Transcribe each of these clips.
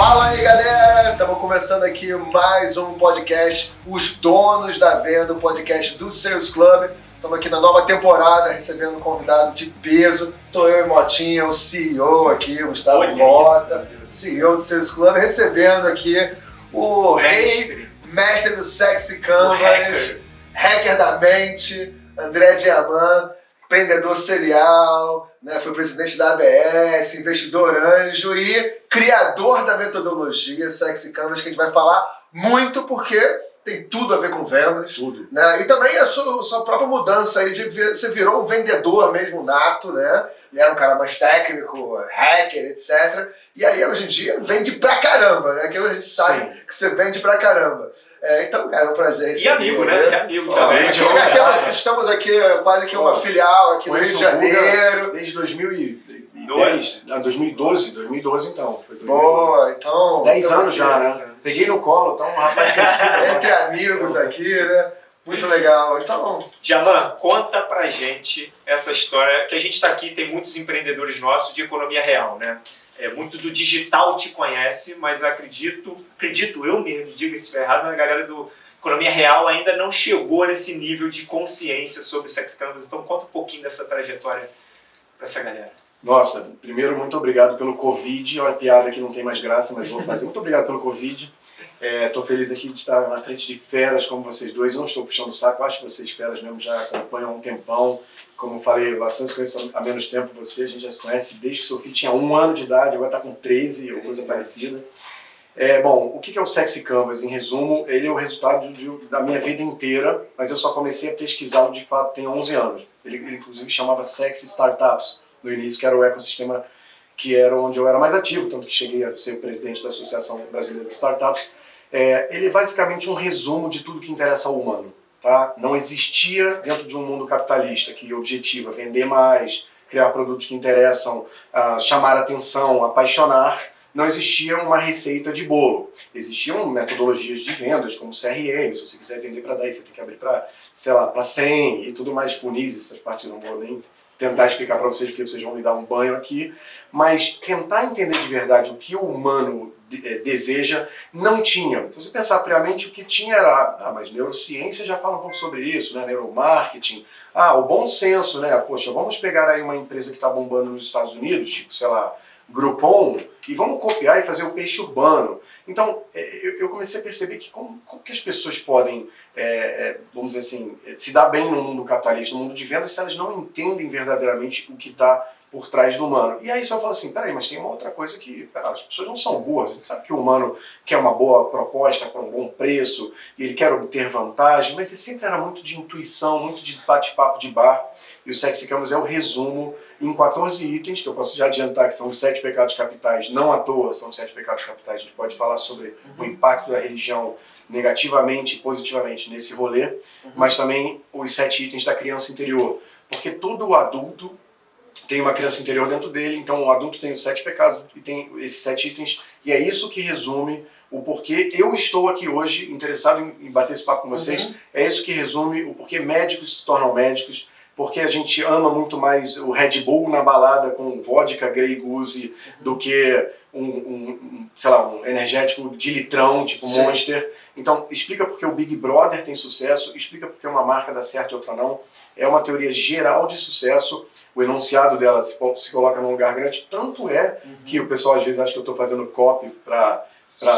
Fala aí, galera! Estamos começando aqui mais um podcast, Os Donos da Venda, o podcast do Sales Club. Estamos aqui na nova temporada, recebendo um convidado de peso. Estou eu e Motinha, o CEO aqui, Gustavo Mota, CEO do Sales Club, recebendo aqui o mestre do Sexy Canvas, hacker da mente, André Diamant, empreendedor serial, né? Foi presidente da ABS, investidor anjo e criador da metodologia Sexy Canvas, que a gente vai falar muito porque tem tudo a ver com vendas. Tudo. Né? E também a sua própria mudança aí, você virou um vendedor mesmo nato, né? Ele era um cara mais técnico, hacker, etc. E aí hoje em dia vende pra caramba, né? Que a gente sabe que você vende pra caramba. Então, cara, é um prazer. E amigo, né? E amigo também. Estamos aqui quase que uma filial aqui no Rio de Janeiro. Desde 2012, então. Foi 2012. Boa, então... 10 anos já, né? Peguei no colo, então um rapaz crescido. Entre amigos aqui, né? Muito legal. Então... Diamant, conta pra gente essa história, que a gente está aqui, tem muitos empreendedores nossos de economia real, né? Muito do digital te conhece, mas acredito eu mesmo, diga se estiver errado, mas a galera do economia real ainda não chegou nesse nível de consciência sobre o Sexy Canvas. Então conta um pouquinho dessa trajetória para essa galera. Nossa, primeiro, muito obrigado pelo Covid. É uma piada que não tem mais graça, mas vou fazer. Muito obrigado pelo Covid. Estou feliz aqui de estar na frente de feras como vocês dois. Não estou puxando o saco, acho que vocês feras mesmo já acompanham há um tempão. Como eu falei, bastante conheço há menos tempo você, a gente já se conhece desde que o Sofia tinha 1 ano de idade, agora está com 13 ou coisa parecida. Bom, o que é o Sexy Canvas? Em resumo, ele é o resultado da minha vida inteira, mas eu só comecei a pesquisá-lo de fato tem 11 anos. Ele inclusive chamava Sexy Startups no início, que era o ecossistema que era onde eu era mais ativo, tanto que cheguei a ser o presidente da Associação Brasileira de Startups. Ele é basicamente um resumo de tudo que interessa ao humano. Tá? Não existia dentro de um mundo capitalista que objetiva vender mais, criar produtos que interessam, chamar atenção, apaixonar. Não existia uma receita de bolo. Existiam metodologias de vendas, como CRM. Se você quiser vender para 10, você tem que abrir para, sei lá, para 100 e tudo mais, funis, essas partes eu não vou nem tentar explicar para vocês, porque vocês vão me dar um banho aqui. Mas tentar entender de verdade o que o humano deseja, não tinha. Se você pensar friamente, o que tinha era, mas neurociência já fala um pouco sobre isso, né? Neuromarketing, o bom senso, né? Poxa, vamos pegar aí uma empresa que está bombando nos Estados Unidos, tipo, sei lá, Groupon, e vamos copiar e fazer o peixe urbano. Então, eu comecei a perceber que como que as pessoas podem, vamos dizer assim, se dar bem no mundo capitalista, no mundo de vendas, se elas não entendem verdadeiramente o que está por trás do humano. E aí só fala assim, peraí, mas tem uma outra coisa que as pessoas não são burras. A gente sabe que o humano quer uma boa proposta por um bom preço, e ele quer obter vantagem, mas ele sempre era muito de intuição, muito de bate-papo de bar. E o Sexy Canvas é o resumo em 14 itens, que eu posso já adiantar que são os 7 pecados capitais, não à toa são os 7 pecados capitais. A gente pode falar sobre o impacto da religião negativamente e positivamente nesse rolê, mas também os 7 itens da criança interior. Porque todo adulto tem uma criança interior dentro dele, então o adulto tem os 7 pecados e tem esses 7 itens, e é isso que resume o porquê eu estou aqui hoje interessado em bater esse papo com vocês. É isso que resume o porquê médicos se tornam médicos, porque a gente ama muito mais o Red Bull na balada com vodka Grey Goose do que sei lá, um energético de litrão, tipo Monster. Então, explica porque o Big Brother tem sucesso, explica porque uma marca dá certo e outra não. É uma teoria geral de sucesso. O enunciado dela se coloca num lugar grande. Tanto é que o pessoal às vezes acha que eu estou fazendo copy para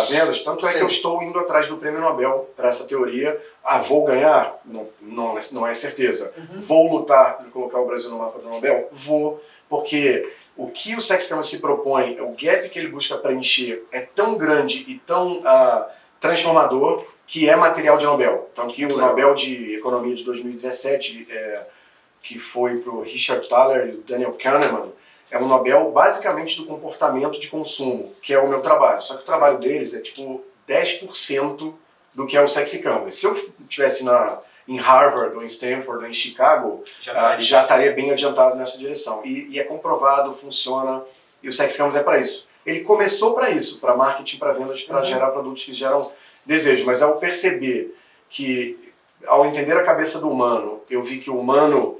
vendas, tanto é que eu estou indo atrás do prêmio Nobel para essa teoria. Vou ganhar? Não é certeza. Vou lutar para colocar o Brasil no mapa do Nobel? Vou, porque o que o Sexy Canvas se propõe, o gap que ele busca preencher é tão grande e tão transformador que é material de Nobel. Tanto que o Nobel de Economia de 2017, que foi para o Richard Thaler e o Daniel Kahneman, é um Nobel basicamente do comportamento de consumo, que é o meu trabalho. Só que o trabalho deles é tipo 10% do que é o Sexy Canvas. Se eu estivesse em Harvard, ou em Stanford, ou em Chicago, já estaria bem adiantado nessa direção. E é comprovado, funciona, e o Sexy Canvas é para isso. Ele começou para isso, para marketing, para vendas, para gerar produtos que geram desejo. Mas ao perceber que, ao entender a cabeça do humano, eu vi que o humano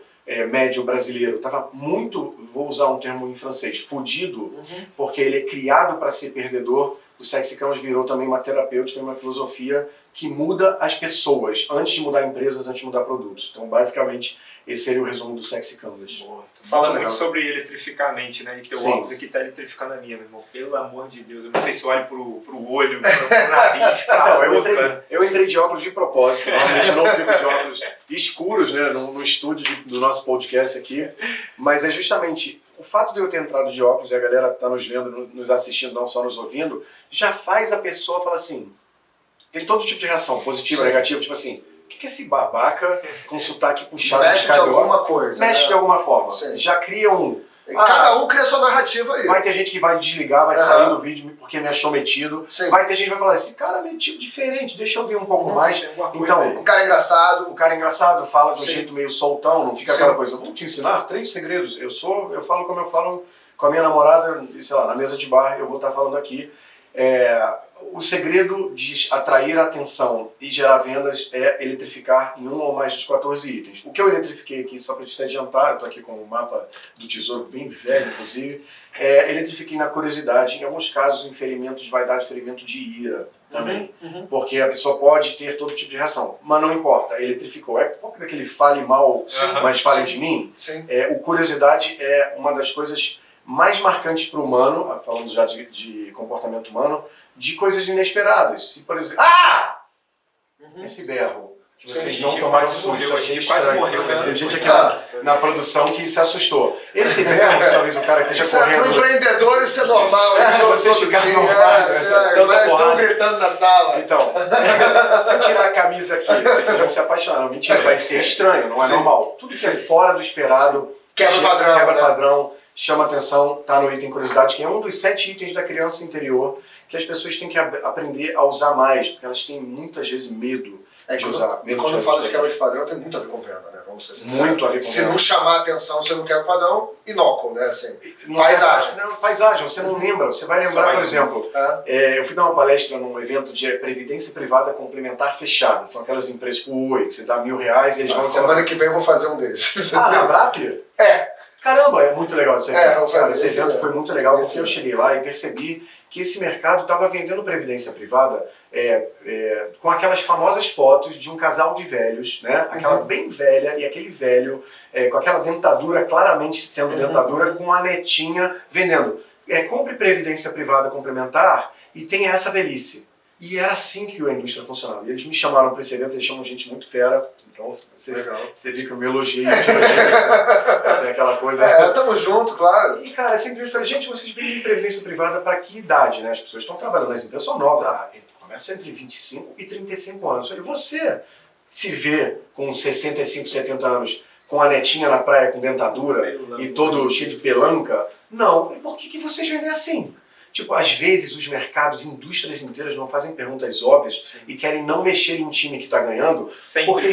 médio brasileiro estava muito, vou usar um termo em francês, fudido, porque ele é criado para ser perdedor. o Sexy Canvas virou também uma terapêutica, uma filosofia que muda as pessoas, antes de mudar empresas, antes de mudar produtos. Então, basicamente, esse seria o resumo do Sexy Canvas. Boa. Tu fala muito sobre eletrificar a mente, né? E teu óculos aqui tá eletrificando a minha, meu irmão. Pelo amor de Deus. Eu não sei se eu olho pro olho, pro nariz, pra boca. Eu entrei de óculos de propósito. Normalmente eu não fico de óculos escuros, né? No estúdio do nosso podcast aqui. Mas é justamente o fato de eu ter entrado de óculos e a galera que tá nos vendo, nos assistindo, não só nos ouvindo, já faz a pessoa falar assim... Tem todo tipo de reação, positiva, negativa, tipo assim... O que é esse babaca com sotaque puxado? Mexe de alguma coisa. Mexe de alguma forma. Sim. Já cria um... Cada um cria sua narrativa aí. Vai ter gente que vai desligar, vai sair do vídeo porque me achou metido. Sim. Vai ter gente que vai falar, esse cara é meio tipo diferente, deixa eu ver um pouco mais. Então, o cara é engraçado. O cara é engraçado, fala de um Sim. jeito meio soltão, não fica aquela coisa, vou te ensinar 3 segredos. Eu falo como eu falo com a minha namorada, sei lá, na mesa de bar, eu vou estar falando aqui. O segredo de atrair a atenção e gerar vendas é eletrificar em um ou mais dos 14 itens. O que eu eletrifiquei aqui, só para te adiantar, eu estou aqui com o mapa do tesouro bem velho, inclusive, eletrifiquei na curiosidade, em alguns casos em ferimentos de vaidade, ferimento de ira também, porque a pessoa pode ter todo tipo de reação, mas não importa, eletrificou. É pouco daquele fale mal, mas fale de mim. O curiosidade é uma das coisas mais marcantes para o humano, falando já de comportamento humano, de coisas inesperadas. Se, por exemplo, esse berro, que vocês não tomaram susto, a gente quase morreu. Tem gente aqui na produção que se assustou. Esse berro, talvez o cara que esteja correndo... Para o empreendedor isso é normal. Você ficar normal, mas estão gritando na sala. Então, se eu tirar a camisa aqui, vocês vão se apaixonar. Não, mentira, vai ser estranho, não é normal. Tudo que é fora do esperado, quebra padrão, chama atenção, está no item curiosidade, que é um dos 7 itens da criança interior que as pessoas têm que aprender a usar mais, porque elas têm muitas vezes medo de usar. Quando eu falo de quebra de padrão, tem muito a ver com venda, né? Vamos ser sinceros. Muito a ver com Se venda. não chamar atenção, você não quebra o padrão, inócuo, né? Assim, paisagem. Não, paisagem, você não lembra. Você vai lembrar, por exemplo, eu fui dar uma palestra num evento de previdência privada complementar fechada. São aquelas empresas tipo Oi, que você dá R$1.000 e eles vão... Semana que vem eu vou fazer um desses. Na BRAP? Caramba, é muito legal esse evento. Esse evento foi muito legal porque eu cheguei lá e percebi que esse mercado estava vendendo previdência privada com aquelas famosas fotos de um casal de velhos, né? Aquela bem velha e aquele velho com aquela dentadura, claramente sendo dentadura, com a netinha vendendo. Compre previdência privada complementar e tenha essa velhice. E era assim que a indústria funcionava. E eles me chamaram para esse evento, eles chamam gente muito fera. Então, você viu que eu me elogiei. Essa é aquela coisa... Tamo junto, claro. E, cara, simplesmente falei, gente, vocês vendem previdência privada para que idade, né? As pessoas estão trabalhando nas empresas, são novas. Começa entre 25 e 35 anos. Eu falei, você se vê com 65, 70 anos, com a netinha na praia, com dentadura e todo cheio de pelanca? Não. Por que vocês vendem assim? Tipo, às vezes os mercados, indústrias inteiras não fazem perguntas óbvias e querem não mexer em time que está ganhando, porque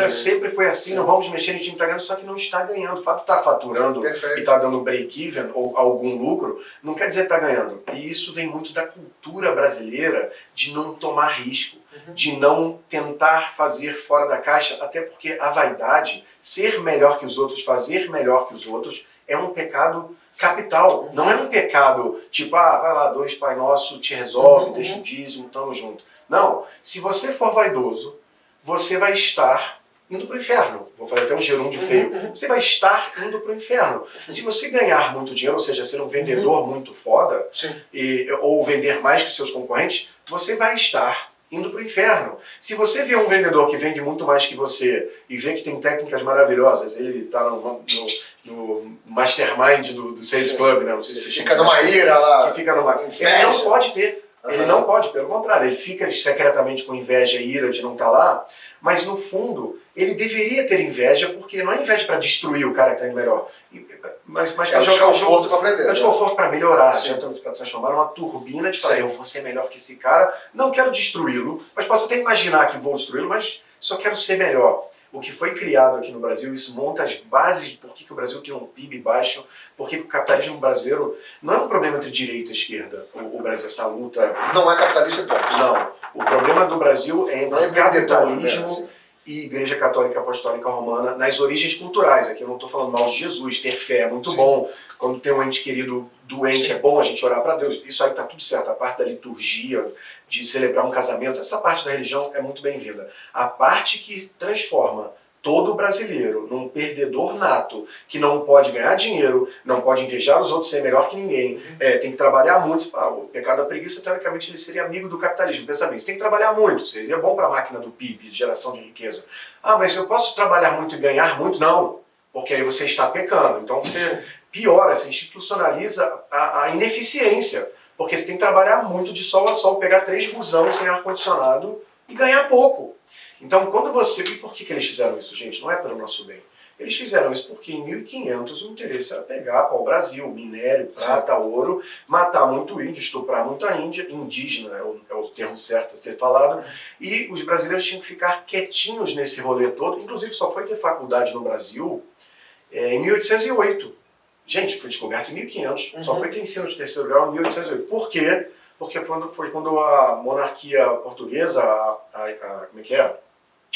sempre foi assim, não vamos mexer em time que está ganhando, só que não está ganhando. O fato de estar faturando e estar dando break-even ou algum lucro, não quer dizer que está ganhando. E isso vem muito da cultura brasileira de não tomar risco, de não tentar fazer fora da caixa, até porque a vaidade, ser melhor que os outros, fazer melhor que os outros, é um pecado capital. Não é um pecado tipo, vai lá, 2 Pai Nosso, te resolve, deixa o dízimo, tamo junto. Não, se você for vaidoso, você vai estar indo para o inferno. Vou fazer até um gerúndio feio. Você vai estar indo para o inferno. Se você ganhar muito dinheiro, ou seja, ser um vendedor muito foda, ou vender mais que os seus concorrentes, você vai estar indo para o inferno. Se você vê um vendedor que vende muito mais que você e vê que tem técnicas maravilhosas, ele está no mastermind do Sales Club, né? Não sei se fica numa ira lá. Ele não pode ter. Ele não pode, pelo contrário, ele fica secretamente com inveja e ira de não estar lá, mas no fundo ele deveria ter inveja, porque não é inveja para destruir o cara que está indo melhor, mas para jogar o jogo, para aprender. É um desconforto para melhorar, para transformar numa turbina de falar, eu vou ser melhor que esse cara, não quero destruí-lo, mas posso até imaginar que vou destruí-lo, mas só quero ser melhor. O que foi criado aqui no Brasil, isso monta as bases de por que o Brasil tem um PIB baixo, por que o capitalismo brasileiro não é um problema entre direita e esquerda, o Brasil, essa luta... Não é capitalista, ponto. Não. O problema do Brasil é entre capitalismo e Igreja Católica Apostólica Romana nas origens culturais. Aqui eu não estou falando mal de Jesus, ter fé é muito bom. Quando tem um ente querido doente, é bom a gente orar para Deus. Isso aí está tudo certo. A parte da liturgia, de celebrar um casamento, essa parte da religião é muito bem-vinda. A parte que transforma todo brasileiro num perdedor nato, que não pode ganhar dinheiro, não pode invejar os outros, ser melhor que ninguém, tem que trabalhar muito. O pecado da preguiça, teoricamente, ele seria amigo do capitalismo. Pensa bem, você tem que trabalhar muito, seria bom para a máquina do PIB, de geração de riqueza. Ah, mas eu posso trabalhar muito e ganhar muito? Não, porque aí você está pecando. Então você piora, você institucionaliza a ineficiência, porque você tem que trabalhar muito de sol a sol, pegar 3 busão sem ar-condicionado e ganhar pouco. Então, quando você... E por que eles fizeram isso, gente? Não é pelo nosso bem. Eles fizeram isso porque em 1500 o interesse era pegar para o Brasil minério, prata, ouro, matar muito índio, estuprar muita índia, indígena é o termo certo a ser falado, e os brasileiros tinham que ficar quietinhos nesse rolê todo. Inclusive, só foi ter faculdade no Brasil em 1808. Gente, foi descoberto em 1500. Só foi ter ensino de 3º grau em 1808. Por quê? Porque foi quando a monarquia portuguesa, como é que é?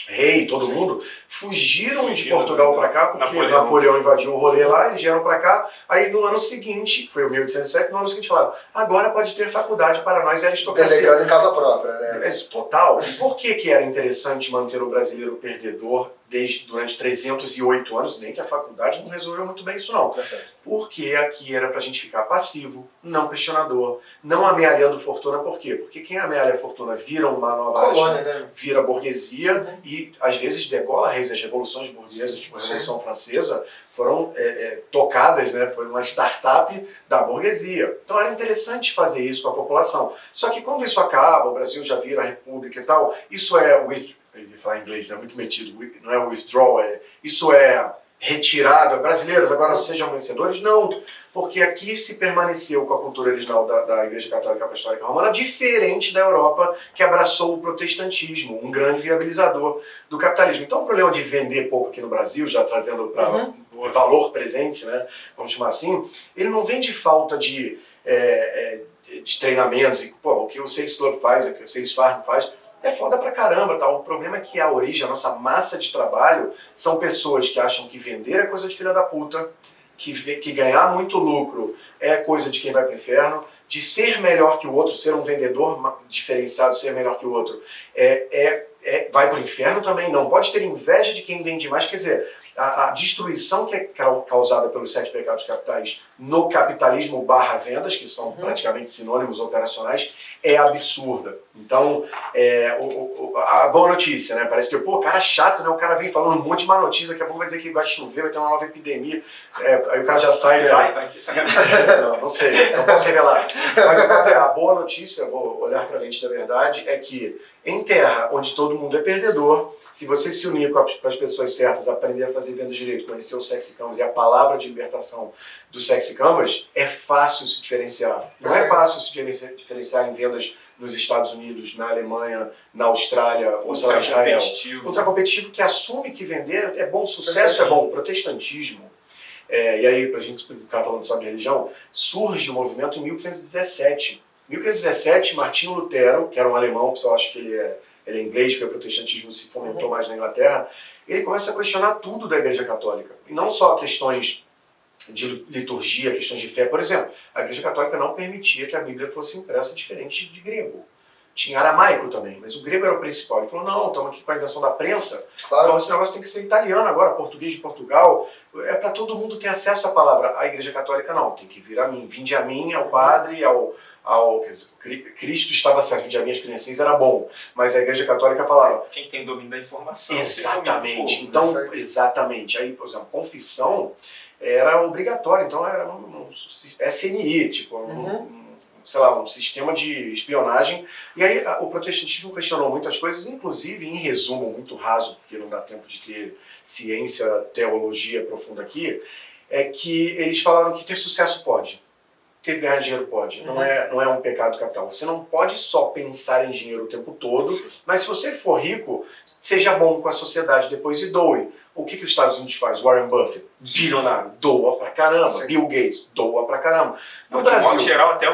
Rei, todo mundo, fugiram de Portugal para cá, porque Napoleão invadiu o rolê lá, eles vieram para cá, aí no ano seguinte, que foi o 1807, no ano seguinte falaram, agora pode ter faculdade para nós e aristocracia. Delegando em casa própria, né? Total. E por que era interessante manter o brasileiro perdedor durante 308 anos? Nem que a faculdade não resolveu muito bem isso não. Porque aqui era pra gente ficar passivo, não questionador, não amealhando fortuna. Por quê? Porque quem amealha fortuna vira uma nova colônia, né? Vira burguesia e às vezes degola reis. As revoluções burguesas, tipo a Revolução Francesa, foram tocadas, né? Foi uma startup da burguesia. Então era interessante fazer isso com a população. Só que quando isso acaba, o Brasil já vira a república e tal, isso é... Eu ia falar em inglês, né? Muito metido. Não é withdrawal, isso é retirado. Brasileiros agora sejam vencedores? Não, porque aqui se permaneceu com a cultura original da Igreja Católica Apostólica Romana, diferente da Europa, que abraçou o protestantismo, um grande viabilizador do capitalismo. Então o problema de vender pouco aqui no Brasil, já trazendo para o valor presente, né? Vamos chamar assim, ele não vem de falta de treinamentos. E, pô, o que o Sales Club faz, o que o Sales Farm faz, é foda pra caramba, tá? O problema é que a origem, a nossa massa de trabalho, são pessoas que acham que vender é coisa de filha da puta, que ganhar muito lucro é coisa de quem vai pro inferno, de ser melhor que o outro, ser um vendedor diferenciado, ser melhor que o outro, vai pro inferno também. Não pode ter inveja de quem vende mais, quer dizer, a destruição que é causada pelos 7 pecados capitais no capitalismo / vendas, que são praticamente sinônimos operacionais, é absurda. Então, a boa notícia, né? Parece que, pô, cara chato, né? O cara vem falando um monte de má notícia, daqui a pouco vai dizer que vai chover, vai ter uma nova epidemia, aí o cara já sai, né? Vai. Não sei, não posso revelar. Mas a boa notícia, vou olhar para a lente da verdade, é que em terra onde todo mundo é perdedor, se você se unir com as pessoas certas, aprender a fazer vendas direito, conhecer o Sexy Canvas e a palavra de libertação do Sexy Canvas, é fácil se diferenciar. Não é fácil se diferenciar em vendas nos Estados Unidos, na Alemanha, na Austrália, ou sei lá, em Israel. Ultra competitivo que assume que vender é bom, sucesso é bom, protestantismo. E aí, pra gente ficar falando sobre religião, surge o movimento em 1517. 1517, Martinho Lutero, que era um alemão, o pessoal acha que ele é inglês, porque o protestantismo se fomentou mais na Inglaterra, ele começa a questionar tudo da Igreja Católica. E não só questões de liturgia, questões de fé. Por exemplo, a Igreja Católica não permitia que a Bíblia fosse impressa diferente de grego. Tinha aramaico também, mas o grego era o principal. Ele falou, não, estamos aqui com a invenção da prensa, então esse negócio tem que ser italiano agora, português de Portugal, é para todo mundo ter acesso à palavra. A Igreja Católica não, tem que vir a mim. Vinde a mim, ao padre, quer dizer, Cristo estava certo, vinde a mim, as criancinhas era bom, mas a Igreja Católica falava... Quem tem domínio da informação. Exatamente, então, exatamente. Aí, por exemplo, confissão era obrigatória, então era um SNI, tipo, sei lá, um sistema de espionagem. E aí o protestantismo questionou muitas coisas, inclusive, em resumo muito raso, porque não dá tempo de ter ciência, teologia profunda aqui, é que eles falaram que ter sucesso pode, ter ganhar dinheiro pode, não é um pecado capital. Você não pode só pensar em dinheiro o tempo todo, mas se você for rico, seja bom com a sociedade depois e doe. O que os Estados Unidos faz? Warren Buffett, bilionário, doa pra caramba. Bill Gates, doa pra caramba. No Brasil, de modo geral, até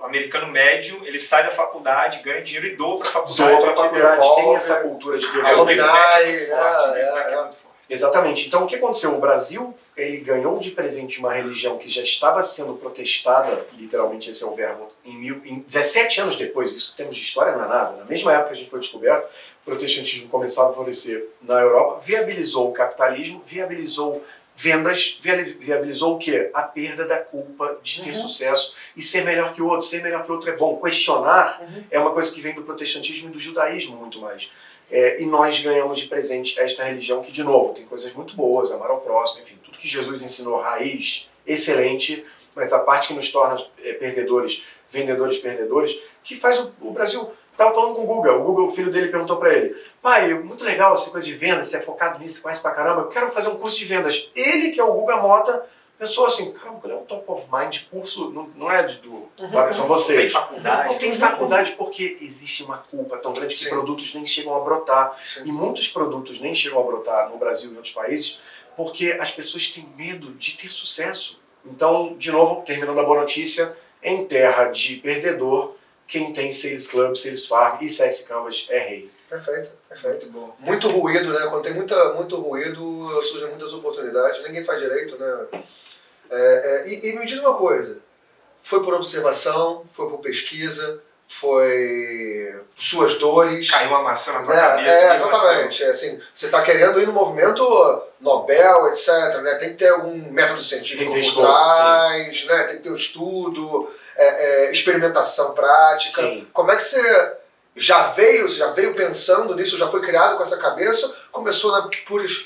o americano médio, ele sai da faculdade, ganha dinheiro e doa para a faculdade. Doa para a faculdade, devolve, tem essa cultura de devolver. alumni, Muito forte. Exatamente. Então, o que aconteceu? O Brasil, ele ganhou de presente uma religião que já estava sendo protestada, literalmente esse é o verbo, em 17 anos depois, isso em termos de história não é nada, na mesma época que a gente foi descoberto, o protestantismo começava a florescer na Europa, viabilizou o capitalismo, viabilizou vendas, viabilizou o quê? A perda da culpa de ter sucesso e ser melhor que o outro. Ser melhor que o outro é bom. Questionar é uma coisa que vem do protestantismo e do judaísmo muito mais. E nós ganhamos de presente esta religião que, de novo, tem coisas muito boas, amar ao próximo, enfim, tudo que Jesus ensinou, raiz, excelente, mas a parte que nos torna perdedores, vendedores perdedores, que faz o Brasil... Estava falando com o Guga, o filho dele perguntou para ele: pai, muito legal essa coisa de vendas, você é focado nisso, você conhece pra caramba, eu quero fazer um curso de vendas. Ele, que é o Guga Mota, pensou assim: caramba, qual é o top of mind? Curso não é são vocês. Não tem faculdade. Não tem faculdade porque existe uma culpa tão grande que produtos nem chegam a brotar. Sim. E muitos produtos nem chegam a brotar no Brasil e em outros países porque as pessoas têm medo de ter sucesso. Então, de novo, terminando a boa notícia, em terra de perdedor, quem tem Sales Club, Sales Farm e Sexy Canvas é rei. Perfeito, perfeito. Muito bom. Muito ruído, né? Quando tem muito ruído, surgem muitas oportunidades, ninguém faz direito, né? E me diz uma coisa, foi por observação, foi por pesquisa, foi suas dores? Caiu uma maçã na tua cabeça. Exatamente. Assim, você está querendo ir no movimento Nobel, etc. Né? Tem que ter algum método científico por trás, né? Tem que ter um estudo, experimentação prática. Sim. Como é que você já veio pensando nisso, já foi criado com essa cabeça? Começou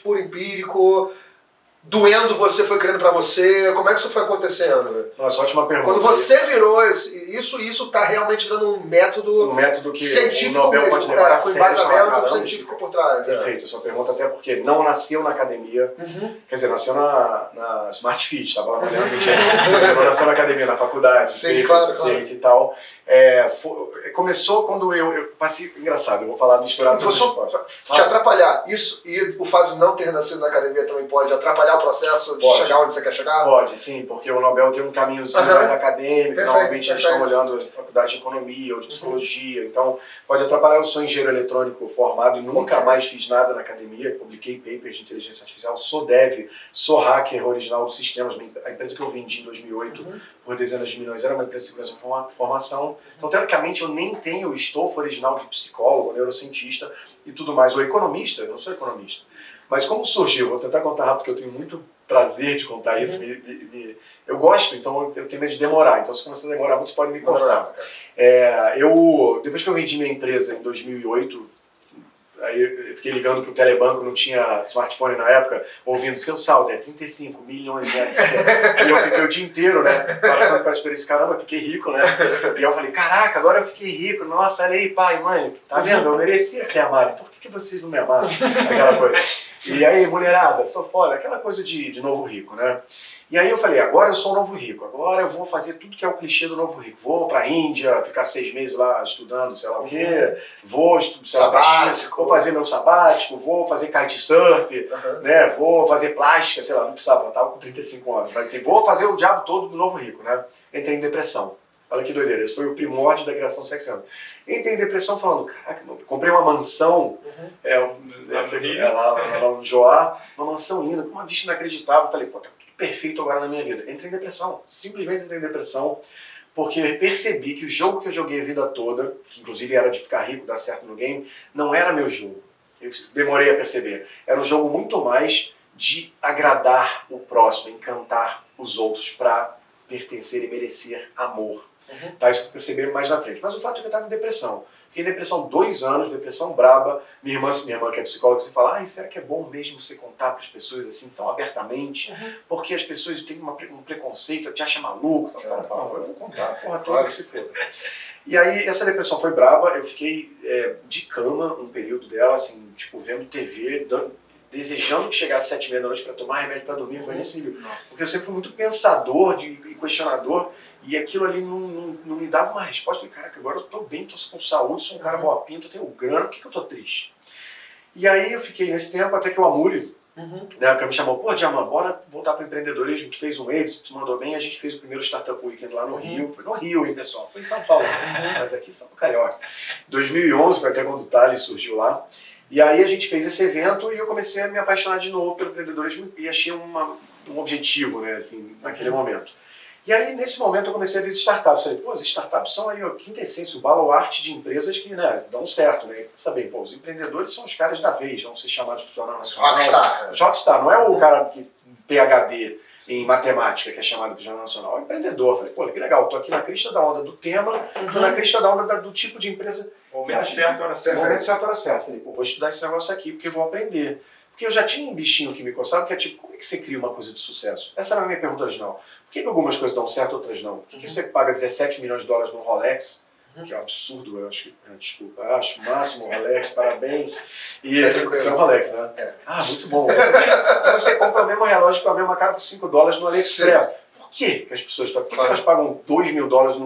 por empírico, doendo você, foi criando pra você? Como é que isso foi acontecendo? Nossa, ótima pergunta. Quando você virou isso tá realmente dando um método que científico o Nobel mesmo, pode levar a com sério, embasamento científico por trás. Perfeito, sua pergunta até porque não nasceu na academia, quer dizer, nasceu na Smart Fit, estava lá não nasceu na academia, na faculdade, sim, claro. Ciência e tal. Começou quando eu passei, engraçado, eu vou falar misturado. Vou só te atrapalhar, isso e o fato de não ter nascido na academia também pode atrapalhar o processo de chegar onde você quer chegar? Pode, sim, porque o Nobel tem um caminhozinho mais acadêmico, normalmente eles estão olhando as faculdades de economia ou de psicologia, então pode atrapalhar. Eu sou engenheiro eletrônico formado e nunca mais fiz nada na academia, publiquei papers de inteligência artificial, sou dev, sou hacker original dos sistemas, a empresa que eu vendi em 2008 por dezenas de milhões era uma empresa de segurança de formação, então teoricamente eu nem tenho o estofo original de psicólogo, neurocientista e tudo mais, ou economista, eu não sou economista. Mas como surgiu, vou tentar contar rápido, porque eu tenho muito prazer de contar isso, eu gosto, então eu tenho medo de demorar, então se começar a demorar muito, você pode me cortar. Depois que eu vendi minha empresa em 2008, aí eu fiquei ligando pro telebanco, não tinha smartphone na época, ouvindo seu saldo, 35 milhões de reais. E eu fiquei o dia inteiro, né, passando pela experiência, caramba, fiquei rico, né? E eu falei, caraca, agora eu fiquei rico, nossa, olha aí, pai, mãe, tá vendo? Eu merecia ser amado, por que vocês não me amaram? Aquela coisa. E aí, mulherada, sou foda, aquela coisa de novo rico, né? E aí eu falei, agora eu sou o novo rico, agora eu vou fazer tudo que é o clichê do novo rico. Vou pra Índia, ficar 6 meses lá estudando, sei lá o quê, vou fazer meu sabático, vou fazer kitesurf, né? Vou fazer plástica, sei lá, não precisava, eu tava com 35 anos, mas assim, vou fazer o diabo todo do novo rico, né? Entrei em depressão. Olha que doideira, esse foi o primórdio da criação sexual. Entrei em depressão falando, caraca, comprei uma mansão, lá no Joá, uma mansão linda, com uma vista inacreditável. Falei, pô, tá tudo perfeito agora na minha vida. Entrei em depressão, simplesmente entrei em depressão, porque eu percebi que o jogo que eu joguei a vida toda, que inclusive era de ficar rico, dar certo no game, não era meu jogo. Eu demorei a perceber. Era um jogo muito mais de agradar o próximo, encantar os outros para pertencer e merecer amor. Tá, isso eu percebi mais na frente. Mas o fato é que eu estava em depressão. Fiquei em depressão 2 anos, depressão braba. Minha irmã que é psicóloga, você fala, será que é bom mesmo você contar para as pessoas assim tão abertamente? Porque as pessoas têm um preconceito, te acham maluco. Eu vou contar, porra, claro que se foda. E aí essa depressão foi braba, eu fiquei de cama um período dela, assim, tipo, vendo TV, desejando que chegasse 7h30 da noite para tomar remédio para dormir, foi nesse nível. Porque eu sempre fui muito pensador e questionador, e aquilo ali não me dava uma resposta. Eu falei, caraca, agora eu tô bem, tô com saúde, sou um cara boa pinta, eu tenho grana, por que eu tô triste? E aí eu fiquei nesse tempo até que o Amuri, Na época me chamou, pô, Djaman, bora voltar para o empreendedorismo. A gente fez um exit, mandou bem, a gente fez o primeiro Startup Weekend lá no Rio. Foi no Rio, hein, pessoal? Foi em São Paulo, mas aqui em São Carioca. 2011 foi até quando o Thales surgiu lá. E aí a gente fez esse evento e eu comecei a me apaixonar de novo pelo empreendedorismo e achei um objetivo, né, assim, naquele momento. E aí, nesse momento, eu comecei a ver startups. Falei, pô, as startups são aí a quinta essência, o baluarte de empresas que, né, dão certo, né? Saber, pô, os empreendedores são os caras da vez, vão ser chamados para o Jornal Nacional. Rockstar. Rockstar, não é o cara que PhD em matemática que é chamado para o Jornal Nacional, é o empreendedor. Falei, pô, que legal, tô aqui na crista da onda do tema, tô na crista da onda do tipo de empresa. Momento certo, hora certa. Momento certo, hora certa. Falei, pô, vou estudar esse negócio aqui, porque eu vou aprender. Porque eu já tinha um bichinho que me coçava, que é tipo, como é que você cria uma coisa de sucesso? Essa era a minha pergunta original. Por que algumas coisas dão certo, outras não? Por que você paga 17 milhões de dólares no Rolex, que é um absurdo, eu acho que, desculpa, acho o máximo, Rolex, parabéns. E isso é um Rolex, né? É. Ah, muito bom. Você compra o mesmo relógio com a mesma cara por 5 dólares no AliExpress. Por que as pessoas fazem? Por que elas pagam 2 mil dólares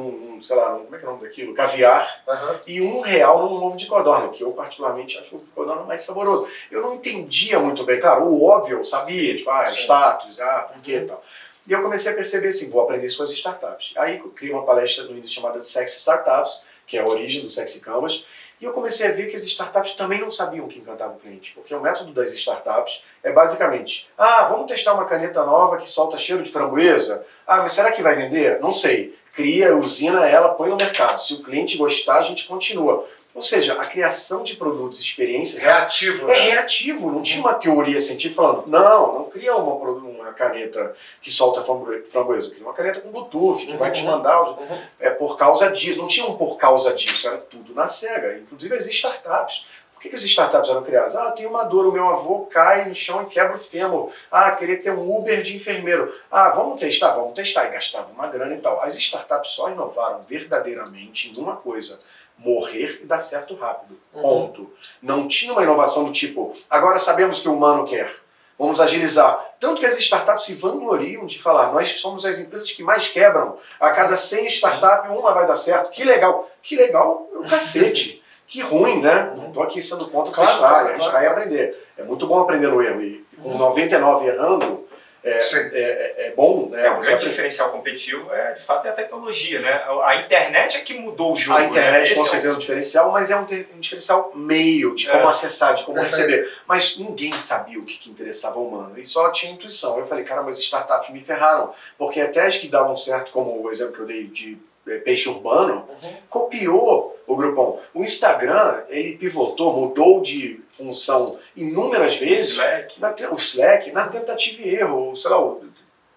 sei lá, como é que é o nome daquilo? Caviar, e R$1 num ovo de codorna, que eu particularmente acho o ovo de codorna mais saboroso. Eu não entendia muito bem, claro, o óbvio eu sabia, tipo, status, por quê e tal. E eu comecei a perceber assim, vou aprender suas startups. Aí eu criei uma palestra no início chamada de Sexy Startups, que é a origem do Sexy Canvas, e eu comecei a ver que as startups também não sabiam o que encantava o cliente, porque o método das startups é basicamente, vamos testar uma caneta nova que solta cheiro de framboesa? Mas será que vai vender? Não sei. Cria, usina ela, põe no mercado. Se o cliente gostar, a gente continua. Ou seja, a criação de produtos e experiências reativo, é reativo. Não tinha uma teoria científica falando, não cria uma caneta que solta framboesa, cria uma caneta com Bluetooth, que vai te mandar por causa disso. Não tinha um por causa disso, era tudo na cega. Inclusive as startups. Por que as startups eram criadas? Tem uma dor, o meu avô cai no chão e quebra o fêmur. Queria ter um Uber de enfermeiro. Vamos testar. E gastava uma grana e tal. As startups só inovaram verdadeiramente em uma coisa: morrer e dar certo rápido. Ponto. Não tinha uma inovação do tipo, agora sabemos que o humano quer. Vamos agilizar. Tanto que as startups se vangloriam de falar, nós somos as empresas que mais quebram. A cada 100 startups, uma vai dar certo. Que legal. Que legal é o cacete. Que ruim, né? Não estou aqui sendo contra testar, arriscar e aprender. É muito bom aprender no erro. E com 99 errando, é bom. Né? O grande diferencial competitivo de fato, é a tecnologia, né? A internet é que mudou o jogo. A internet, né? com certeza, é um diferencial, mas é um diferencial meio de como acessar, de como receber. Mas ninguém sabia o que interessava ao humano. E só tinha intuição. Eu falei, cara, mas startups me ferraram. Porque até as que davam certo, como o exemplo que eu dei de peixe urbano, copiou o Groupon. O Instagram, ele pivotou, mudou de função inúmeras vezes. O Slack, na tentativa e erro, sei lá.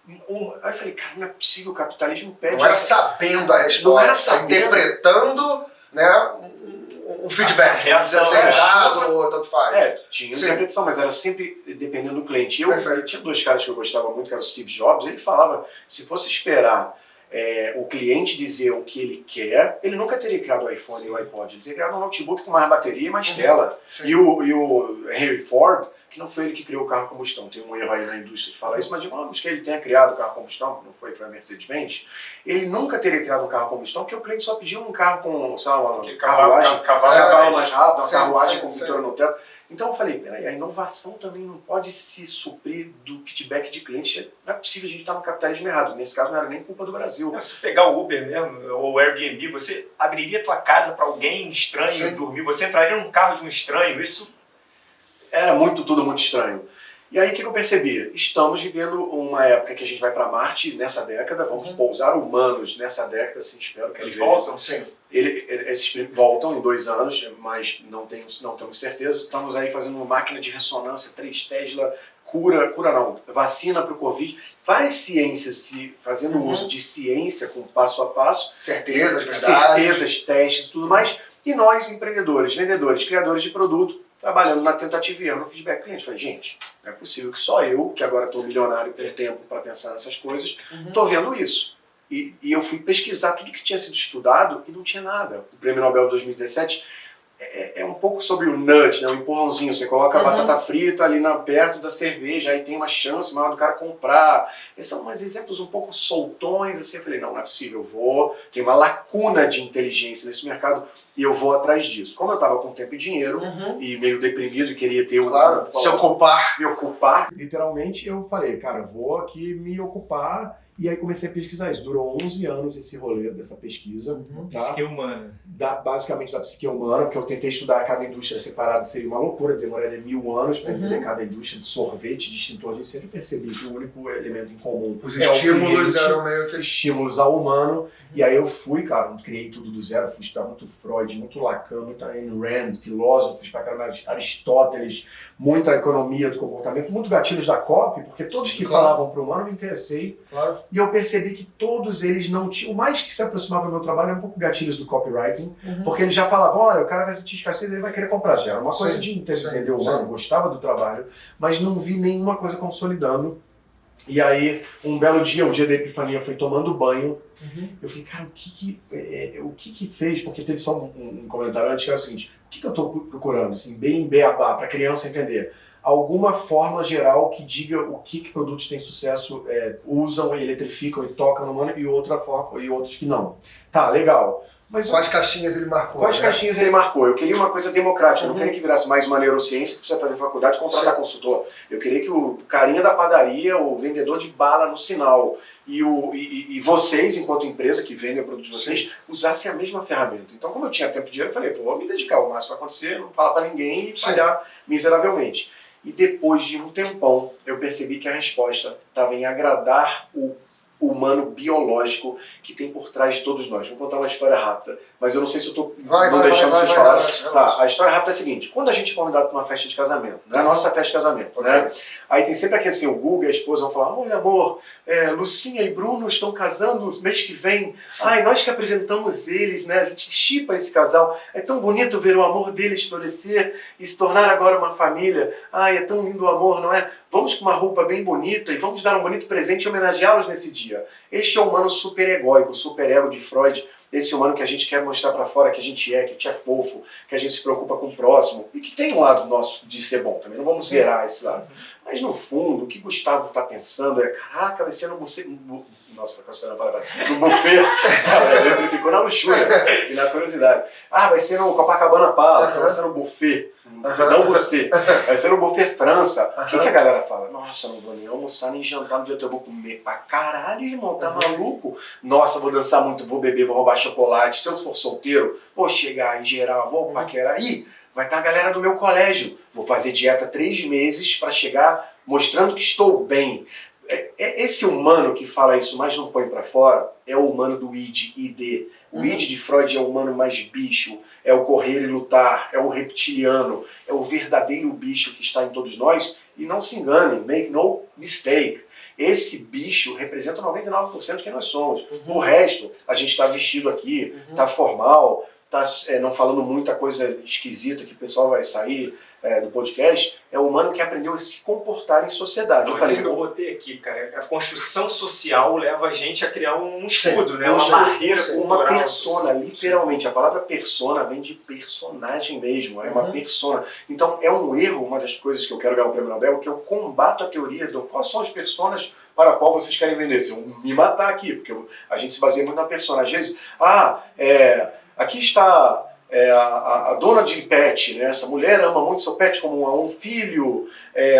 Aí eu falei, cara, não é possível, o capitalismo pede... Não era sabendo a resposta, não era sabendo, interpretando, né, um feedback. Reação, ou tanto faz. Tinha interpretação, mas era sempre dependendo do cliente. Eu tinha dois caras que eu gostava muito, que era o Steve Jobs, ele falava, se fosse esperar o cliente dizer o que ele quer, ele nunca teria criado o iPhone e o iPod. Ele teria criado um notebook com mais bateria e mais tela. E o Henry Ford, que não foi ele que criou o carro a combustão, tem um erro aí na indústria que fala isso, mas digamos que ele tenha criado o carro a combustão, não foi a Mercedes-Benz, ele nunca teria criado um carro a combustão, porque o cliente só pedia um carro com, sei lá, uma cavalo mais rápido, uma carruagem com pintura no teto. Então eu falei, peraí, a inovação também não pode se suprir do feedback de cliente. Não é possível a gente estar no capitalismo errado. Nesse caso não era nem culpa do Brasil. Se pegar o Uber mesmo, ou o Airbnb, você abriria a tua casa para alguém estranho dormir, você entraria num carro de um estranho, isso... Era tudo muito estranho. E aí o que eu percebi? Estamos vivendo uma época que a gente vai para Marte nessa década, vamos pousar humanos nessa década, assim, espero que eles voltam. Sim. Esses voltam em 2 anos, mas não temos certeza. Estamos aí fazendo uma máquina de ressonância 3 Tesla, vacina para o Covid, várias ciências fazendo uso de ciência com passo a passo, certezas, testes e tudo mais, e nós, empreendedores, vendedores, criadores de produto, trabalhando na tentativa e erro no feedback cliente. Falei, gente, não é possível que só eu, que agora estou milionário com tempo para pensar nessas coisas, estou vendo isso. E eu fui pesquisar tudo que tinha sido estudado e não tinha nada. O Prêmio Nobel de 2017 é um pouco sobre o nudge, né? O empurrãozinho. Você coloca a batata frita ali perto da cerveja, aí tem uma chance maior do cara comprar. Esses são uns exemplos um pouco soltões, assim. Eu falei, não é possível, tem uma lacuna de inteligência nesse mercado e eu vou atrás disso. Como eu estava com tempo e dinheiro e meio deprimido e queria ter se ocupar. Me ocupar, literalmente, eu falei, cara, eu vou aqui me ocupar. E aí comecei a pesquisar isso. Durou 11 anos esse rolê dessa pesquisa. Tá? Psique humana. Basicamente da psique humana, porque eu tentei estudar cada indústria separada, seria uma loucura, demoraria 1000 anos para entender cada indústria de sorvete, de extintor de sempre percebi que o único elemento em comum os estímulos eram meio que estímulos ao humano. E aí eu fui, cara, criei tudo do zero, fui estudar muito Freud, muito Lacan, muito Ayn Rand, filósofos pra caramba, Aristóteles, muita economia do comportamento, muitos gatilhos da COP, porque todos que falavam para o humano eu me interessei. Claro. E eu percebi que todos eles não tinham, o mais que se aproximava do meu trabalho era um pouco gatilhos do copywriting, porque eles já falavam, olha, o cara vai sentir escassez, ele vai querer comprar. Já era uma coisa de entender o humano, gostava do trabalho, mas não vi nenhuma coisa consolidando. E aí, um belo dia, o dia da epifania, eu fui tomando banho. Eu falei, cara, o que fez? Porque teve só um comentário antes que era o seguinte: o que eu estou procurando? Assim, bem beabá, para a criança entender. Alguma forma geral que diga o que produtos têm sucesso, usam, eletrificam e tocam no humano e outros que não. Tá, legal. Mas quais caixinhas ele marcou? Quais caixinhas ele marcou? Eu queria uma coisa democrática, eu não queria que virasse mais uma neurociência que precisa fazer faculdade e contratar consultor. Eu queria que o carinha da padaria, o vendedor de bala no sinal e vocês, enquanto empresa que vendem o produto de vocês, usassem a mesma ferramenta. Então, como eu tinha tempo e dinheiro, eu falei, vou me dedicar ao máximo vai acontecer, não falar para ninguém e falhar miseravelmente. E depois de um tempão, eu percebi que a resposta estava em agradar o humano biológico que tem por trás de todos nós. Vou contar uma história rápida, mas eu não sei se eu estou deixando vocês falarem. Tá, a história rápida é a seguinte: quando a gente é convidado para uma festa de casamento, né? A nossa festa de casamento, né? Aí tem sempre aquele assim, o Guga e a esposa vão falar, olha amor, Lucinha e Bruno estão casando mês que vem. Ai, nós que apresentamos eles, né? A gente chipa esse casal. É tão bonito ver o amor deles florescer e se tornar agora uma família. Ai, é tão lindo o amor, não é? Vamos com uma roupa bem bonita e vamos dar um bonito presente e homenageá-los nesse dia. Este é o humano super-egóico, o super-ego de Freud. Esse humano que a gente quer mostrar pra fora que a gente é fofo, que a gente se preocupa com o próximo e que tem um lado nosso de ser bom também. Não vamos zerar esse lado. Mas no fundo, o que Gustavo está pensando é, caraca, vai ser no buffet. Nossa, foi considerando a palavra. No buffet. Ele ficou na luxúria e na curiosidade. Ah, vai ser no Copacabana Palace, vai ser no buffet. Não você. Vai ser no buffet França. O que a galera fala? Nossa, não vou nem almoçar nem jantar no dia que eu vou comer pra caralho, irmão, tá maluco? Nossa, vou dançar muito, vou beber, vou roubar chocolate. Se eu for solteiro, vou chegar em geral, vou paquerar. Ih, vai estar a galera do meu colégio. Vou fazer dieta 3 meses pra chegar mostrando que estou bem. Esse humano que fala isso, mas não põe pra fora, é o humano do id. O id de Freud é o humano mais bicho, é o correr e lutar, é o reptiliano, é o verdadeiro bicho que está em todos nós. E não se enganem, make no mistake. Esse bicho representa 99% de quem nós somos. O resto, a gente está vestido aqui, está formal, está não falando muita coisa esquisita que o pessoal vai sair do podcast. É o humano que aprendeu a se comportar em sociedade. Eu botei aqui, cara, a construção social leva a gente a criar um escudo, né? Uma barreira cultural. Uma persona, literalmente. A palavra persona vem de personagem mesmo, é uma persona. Então é um erro, uma das coisas que eu quero ganhar o Prêmio Nobel, que eu combato a teoria do quais são as personas para a qual vocês querem vender. Se eu me matar aqui, porque a gente se baseia muito na persona. Às vezes, aqui está a dona de pet, né? Essa mulher ama muito seu pet como um filho.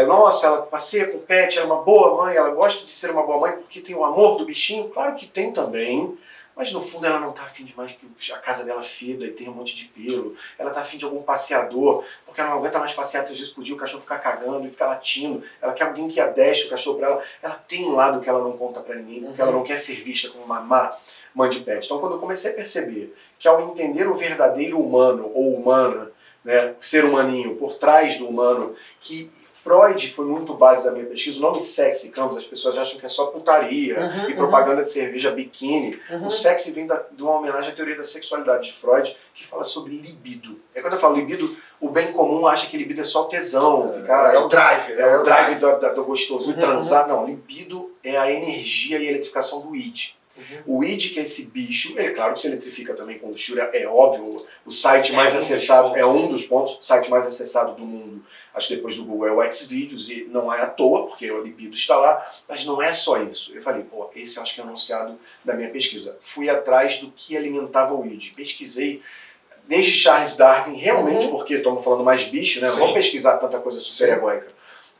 Nossa, ela passeia com o pet, ela é uma boa mãe, ela gosta de ser uma boa mãe porque tem o amor do bichinho. Claro que tem também, mas no fundo ela não está afim de mais que a casa dela feda e tenha um monte de pelo. Ela está afim de algum passeador, porque ela não aguenta mais passear 3 vezes por dia, o cachorro ficar cagando e ficar latindo. Ela quer alguém que adestre o cachorro para ela. Ela tem um lado que ela não conta para ninguém, porque ela não quer ser vista como uma má mãe de pet. Então, quando eu comecei a perceber que ao entender o verdadeiro humano ou humana, né, ser humaninho por trás do humano, que Freud foi muito base da minha pesquisa. O nome sexy campus, as pessoas acham que é só putaria e propaganda de cerveja biquíni. O sexy vem de uma homenagem à teoria da sexualidade de Freud, que fala sobre libido. Quando eu falo libido, o bem comum acha que libido é só tesão. É o drive. É o drive do gostoso, o transar. Não, libido é a energia e a eletrificação do id. O id, que é esse bicho, claro que se eletrifica também com luxúria, é óbvio, o site mais acessado, é um dos pontos, o site mais acessado do mundo, acho que depois do Google, é o Xvideos, e não é à toa, porque o libido está lá, mas não é só isso. Eu falei, pô, esse eu acho que é anunciado da minha pesquisa. Fui atrás do que alimentava o id, pesquisei, desde Charles Darwin, realmente, porque estamos falando mais bicho, né? Não vamos pesquisar tanta coisa super egóica.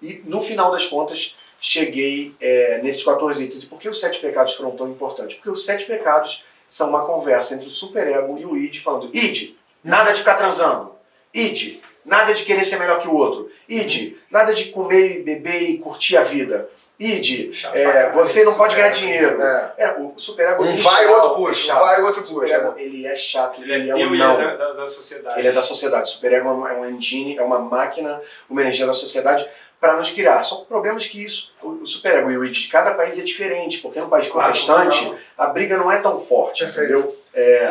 E no final das contas, cheguei nesses 14 itens. E por que os 7 pecados foram tão importantes? Porque os 7 pecados são uma conversa entre o superego e o id, falando, id, nada de ficar transando. Id, nada de querer ser melhor que o outro. Id, nada de comer, beber e curtir a vida. Id, você não pode ganhar dinheiro. O superego... Um vai, outro puxa. Vai, outro puxa. Ele é chato, ele é um não. Da sociedade. Ele é da sociedade. O superego é um engine, é uma máquina, uma energia da sociedade para nos criar. Só que o problema é que o superego e o id de cada país é diferente, porque no país protestante a briga não é tão forte, entendeu?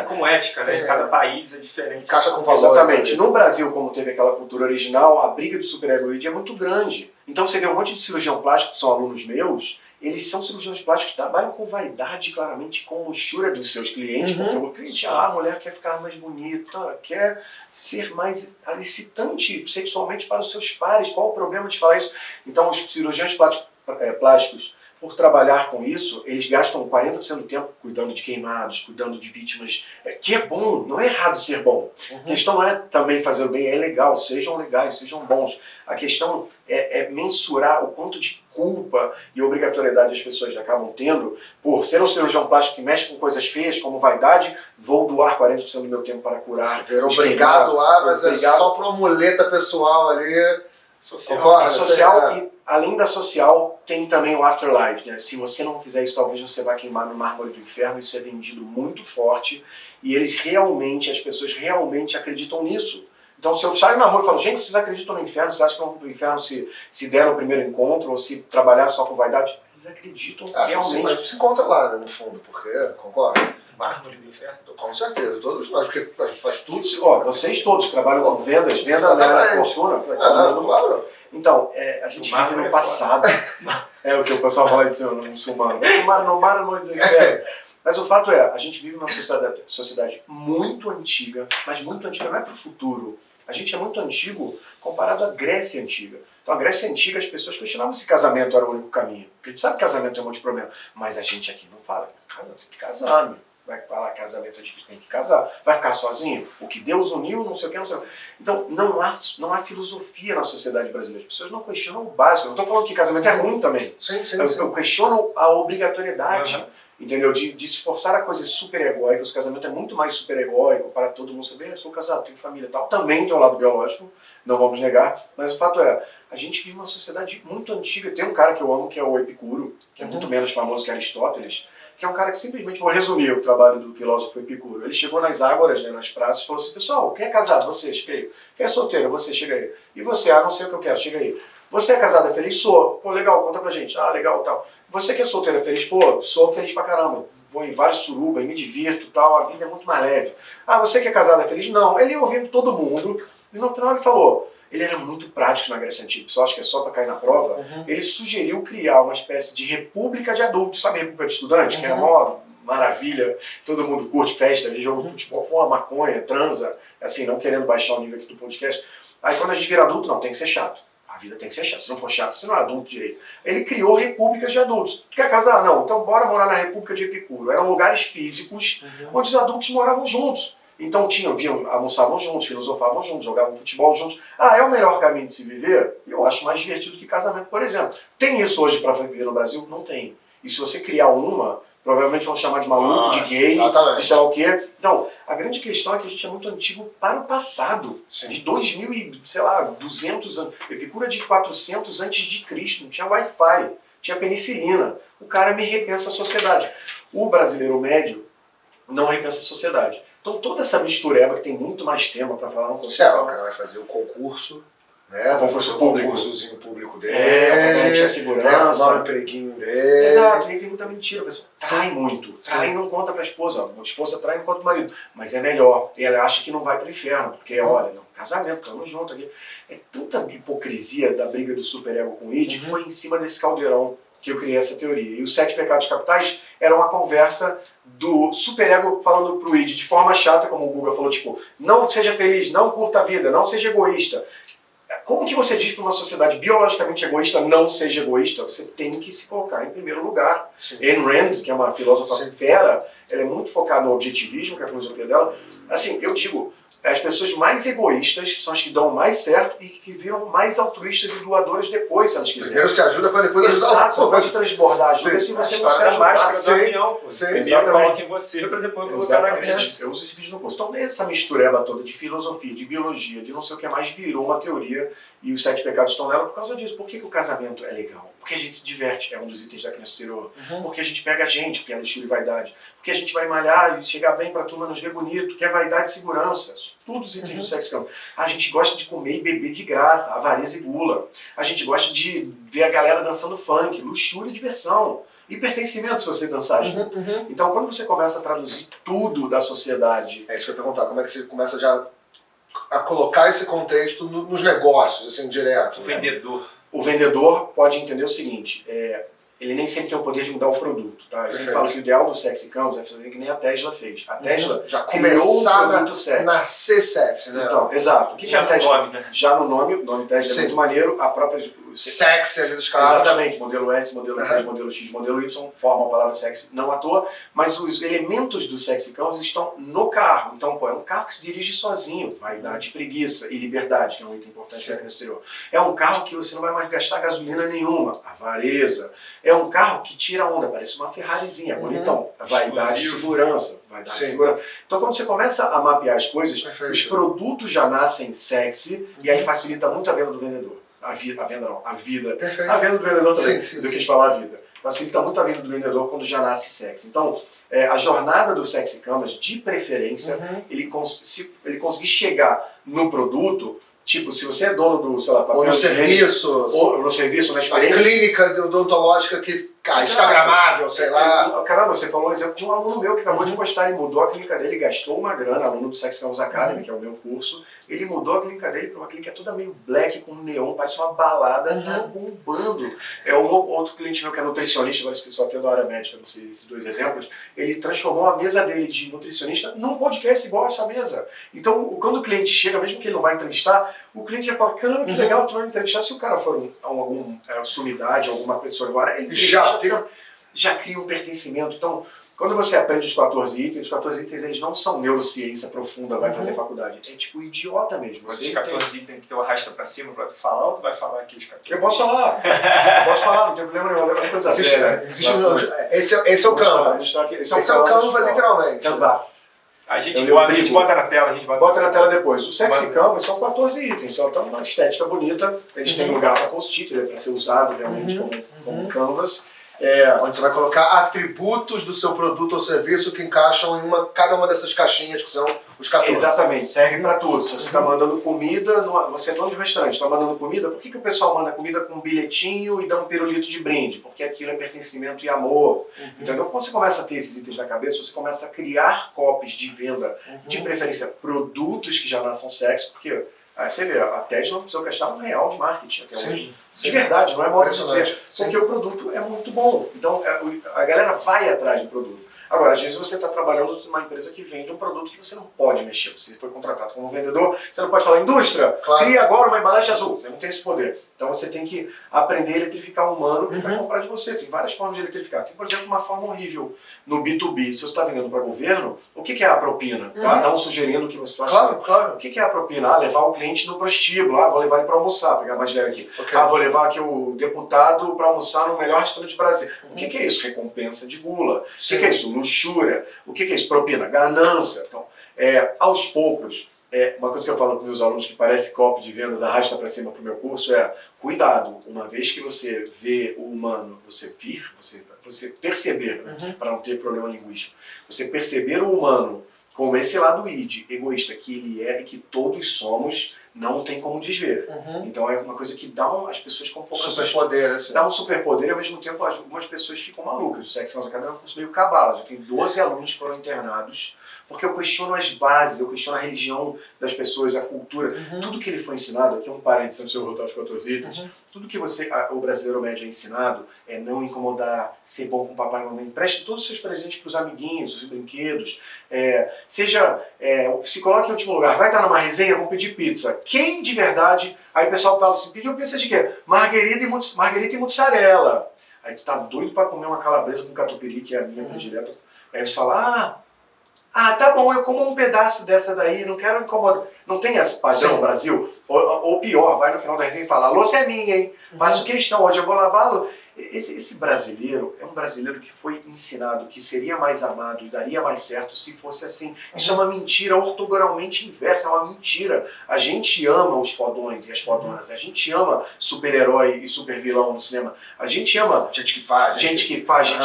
Como ética, né? Cada país é diferente. Caixa com valores. Exatamente. No Brasil, como teve aquela cultura original, a briga do superego e id é muito grande. Então você vê um monte de cirurgião plástico, que são alunos meus, eles são cirurgiões plásticos que trabalham com vaidade, claramente, com luxúria dos seus clientes, porque o cliente, a mulher quer ficar mais bonita, quer ser mais excitante sexualmente para os seus pares. Qual o problema de falar isso? Então, os cirurgiões plásticos, por trabalhar com isso, eles gastam 40% do tempo cuidando de queimados, cuidando de vítimas, que é bom, não é errado ser bom. A questão não é também fazer o bem, é legal, sejam legais, sejam bons. A questão é mensurar o quanto de culpa e obrigatoriedade as pessoas acabam tendo por ser um cirurgião plástico que mexe com coisas feias, como vaidade, vou doar 40% do meu tempo para curar. Obrigado, mas é só para uma muleta pessoal ali. Social e além da social, tem também o afterlife, né? Se você não fizer isso, talvez você vá queimar no mármore do inferno. Isso é vendido muito forte e eles realmente, as pessoas realmente acreditam nisso. Então, se eu saio na rua e falo, gente, vocês acreditam no inferno? Vocês acham que vão pro inferno se der no primeiro encontro ou se trabalhar só com vaidade? Eles acreditam realmente. Mas se encontra lá, né, no fundo, porque, concorda? Mármore do inferno? Com certeza, todos nós, porque a gente faz tudo. Vocês todos trabalham com vendas, venda na fortuna. Claro. Então, a gente vive no passado. É o que o pessoal fala de ser um muçulmano. No mar do inferno. Mas o fato é, a gente vive numa sociedade muito antiga, mas muito antiga não é para o futuro. A gente é muito antigo comparado à Grécia Antiga. Então, a Grécia Antiga, as pessoas questionavam se casamento era o único caminho. Porque a gente sabe que casamento tem um monte de problema. Mas a gente aqui não fala, tem que casar, meu. Vai falar casamento é difícil, tem que casar. Vai ficar sozinho? O que Deus uniu, não sei o que, não sei o que. Então, não há filosofia na sociedade brasileira. As pessoas não questionam o básico. Eu não estou falando que casamento é ruim também. Sim. Eu questiono a obrigatoriedade. Entendeu? De se forçar a coisa super egóica. O casamento é muito mais super egóico para todo mundo saber, eu sou casado, tenho família e tal. Também tem o lado biológico, não vamos negar, mas o fato é, a gente vive uma sociedade muito antiga. Tem um cara que eu amo, que é o Epicuro, que é muito menos famoso que Aristóteles, que é um cara que simplesmente, vou resumir o trabalho do filósofo Epicuro. Ele chegou nas ágoras, né, nas praças, e falou assim, pessoal, quem é casado? Você, chega aí. Quem é solteiro? Você, chega aí. E você? Não sei o que eu quero, chega aí. Você é casado, é feliz? Sou. Pô, legal, conta pra gente. Legal, tal. Você que é solteiro, é feliz? Pô, sou feliz pra caramba. Vou em vários surubas, me divirto, tal, a vida é muito mais leve. Você que é casado, é feliz? Não. Ele ia ouvindo todo mundo, e no final ele falou, ele era muito prático na Grécia Antiga, o pessoal acha que é só para cair na prova, ele sugeriu criar uma espécie de república de adultos, sabe, república de estudantes, que é uma maravilha, todo mundo curte festa, jogo de futebol, fuma maconha, transa, assim, não querendo baixar o nível aqui do podcast. Aí quando a gente vira adulto, não, tem que ser chato. A vida tem que ser chata. Se não for chato, você não é adulto direito. Ele criou repúblicas de adultos. Tu quer casar? Não. Então bora morar na República de Epicuro. Eram lugares físicos onde os adultos moravam juntos. Então almoçavam juntos, filosofavam juntos, jogavam futebol juntos. É o melhor caminho de se viver? Eu acho mais divertido que casamento, por exemplo. Tem isso hoje para viver no Brasil? Não tem. E se você criar uma, provavelmente vão chamar de maluco, de gay, de sei lá o quê. Então, a grande questão é que a gente é muito antigo para o passado. Sim. De 200 anos. Epicuro é de 400 antes de Cristo. Não tinha Wi-Fi, tinha penicilina. O cara me repensa a sociedade. O brasileiro médio não repensa a sociedade. Então, toda essa mistureba que tem muito mais tema para falar, não consigo falar. O cara vai fazer o concurso, né? Concurso público. O concursozinho público dele. Garantir a segurança. O empreguinho dele. Exato, e aí tem muita mentira. A pessoa trai muito. Trai e não conta pra esposa. A esposa trai e não conta pro marido. Mas é melhor. E ela acha que não vai pro inferno, porque, olha, não, casamento, estamos juntos aqui. É tanta hipocrisia da briga do superego com o id que foi em cima desse caldeirão que eu criei essa teoria. E os 7 pecados capitais era uma conversa do superego falando pro id de forma chata, como o Guga falou, tipo, não seja feliz, não curta a vida, não seja egoísta. Como que você diz para uma sociedade biologicamente egoísta não seja egoísta? Você tem que se colocar em primeiro lugar. Ayn Rand, que é uma filósofa fera, ela é muito focada no objetivismo, que é a filosofia dela. Assim, eu digo, as pessoas mais egoístas são as que dão mais certo e que viram mais altruístas e doadoras depois, se elas quiserem. Primeiro se ajuda para depois ajudar. Exato, você pode transbordar ajuda se você não se ajudar. Do avião, pô. Primeiro coloca em você para depois colocar na criança. Eu uso esse vídeo no curso. Então, essa mistureba toda de filosofia, de biologia, de não sei o que mais, virou uma teoria e os 7 pecados estão nela por causa disso. Por que o casamento é legal? Porque a gente se diverte, é um dos itens da criança exterior. Porque a gente pega a gente, porque é luxúria e vaidade. Porque a gente vai malhar e chegar bem pra turma, nos ver bonito, que é vaidade e segurança. Tudo os itens do sexo campo. A gente gosta de comer e beber de graça, avareza e gula. A gente gosta de ver a galera dançando funk, luxúria e diversão. E pertencimento, se você dançar junto. Então, quando você começa a traduzir tudo da sociedade... É isso que eu ia perguntar, como é que você começa já a colocar esse contexto nos negócios, assim, direto? O vendedor. O vendedor pode entender o seguinte, ele nem sempre tem o poder de mudar o produto, tá? Eu sempre falo que o ideal do Sexy Canvas é fazer que nem a Tesla fez. A Tesla já criou um produto sexy. Nascer sexy, né? Então, exato. O que já é a Tesla? nome, né? Já no nome Tesla é muito maneiro, a própria... Sexy ali dos caras. Exatamente, modelo S, modelo 3, modelo X, modelo Y formam a palavra sexy não à toa, mas os elementos do Sexy Canvas estão no carro. Então, pô, é um carro que se dirige sozinho, vaidade, preguiça e liberdade, que é um item importante da criança exterior. É um carro que você não vai mais gastar gasolina nenhuma, avareza. É um carro que tira onda, parece uma Ferrarizinha, bonitão. Vaidade e segurança. Vaidade e segurança. Então, quando você começa a mapear as coisas, os produtos já nascem sexy e aí facilita muito a venda do vendedor. A vida. Perfeito. A venda do vendedor também, sim, eu quis falar a vida. Facilita muito a venda do vendedor quando já nasce sexy. Então, a jornada do Sexy Canvas, de preferência, ele conseguir chegar no produto, tipo, se você é dono do, sei lá, papel ou no serviço, ou no serviço, na experiência. A clínica odontológica que instagramável, sei lá. Caramba, você falou um exemplo de um aluno meu que acabou de postar, ele mudou a clínica dele, gastou uma grana, aluno do Sexy Canvas Academy, que é o meu curso, ele mudou a clínica dele para uma clínica toda meio black, com neon, parece uma balada, tá bombando. É um outro cliente meu que é nutricionista, agora só tendo a área médica, não sei, esses 2 exemplos, ele transformou a mesa dele de nutricionista num podcast igual a essa mesa. Então, quando o cliente chega, mesmo que ele não vai entrevistar, o cliente já fala, caramba, que legal, você vai me entrevistar. Se o cara for alguma sumidade, alguma pessoa agora, ele já cria um pertencimento. Então, quando você aprende os 14 itens eles não são neurociência profunda, vai fazer faculdade. É tipo idiota mesmo. Mas os 14 itens que tu arrasta pra cima pra tu falar, ou tu vai falar aqui os 14? Eu posso falar. Não tem problema nenhum. É coisa esse é o Canvas. Esse é o Canvas, literalmente. A gente bota na tela, Bota na tela depois. O Sexy Canvas são 14 itens, só uma estética bonita. Eles têm lugar para post-it, para ser usado realmente como canvas. Onde você vai colocar atributos do seu produto ou serviço que encaixam em cada uma dessas caixinhas que são os 14. Exatamente, serve para tudo. Se você está mandando comida, você é dono de restaurante, está mandando comida, por que o pessoal manda comida com um bilhetinho e dá um pirulito de brinde? Porque aquilo é pertencimento e amor. Entendeu? Quando você começa a ter esses itens na cabeça, você começa a criar copies de venda, de preferência produtos que já nasçam sexo, porque você vê, a Tesla não precisou gastar R$1 de marketing até hoje. De verdade, não é modo de dizer, porque o produto é muito bom. Então a galera vai atrás do produto. Agora, às vezes você está trabalhando numa empresa que vende um produto que você não pode mexer. Você foi contratado como vendedor, você não pode falar, indústria, cria agora uma embalagem azul. Você não tem esse poder. Então você tem que aprender a eletrificar o humano que vai comprar de você. Tem várias formas de eletrificar. Tem, por exemplo, uma forma horrível no B2B. Se você está vendendo para governo, o que é a propina? Tá? Não sugerindo que você faça. Claro. O que é a propina? Levar o cliente no prostíbulo. Vou levar ele para almoçar, pegar mais leve aqui. Vou levar aqui o deputado para almoçar no melhor restaurante do Brasil. O que é isso? Recompensa de gula. O que é isso? Luxúria. O que é isso? Propina. Ganância. Então, aos poucos, uma coisa que eu falo para meus alunos que parece copy de vendas, arrasta para cima para o meu curso, cuidado, uma vez que você vê o humano, você perceber, para não ter problema linguístico, você perceber o humano como esse lado id, egoísta, que ele é e que todos somos, não tem como desver. Então é uma coisa que dá as pessoas com um pouco... Superpoder, assim. Dá um superpoder e ao mesmo tempo algumas pessoas ficam malucas. O Sexy Canvas Academy é um curso meio cabala. Já tem 12 alunos que foram internados porque eu questiono as bases, eu questiono a religião das pessoas, a cultura, tudo que ele foi ensinado, aqui um parênteses, antes de eu voltar aos 14 itens, tudo que o brasileiro médio é ensinado é não incomodar, ser bom com o papai e mamãe, preste todos os seus presentes para os amiguinhos, os brinquedos, se coloque em último lugar, vai estar numa resenha, vamos pedir pizza. Quem de verdade, aí o pessoal fala assim, pediu pizza de quê? Marguerita e mussarela. Aí tu tá doido para comer uma calabresa com catupiry, que é a minha predileta. Aí eles falam, tá bom, eu como um pedaço dessa daí, não quero incomodar. Não tem esse padrão no Brasil? Ou pior, vai no final da resenha e fala, a louça é minha, hein? Faço questão, hoje eu vou lavá-lo. Esse brasileiro é um brasileiro que foi ensinado que seria mais amado e daria mais certo se fosse assim. Isso é uma mentira ortogonalmente inversa, é uma mentira. A gente ama os fodões e as fodonas, a gente ama super-herói e super-vilão no cinema, a gente ama gente que faz, gente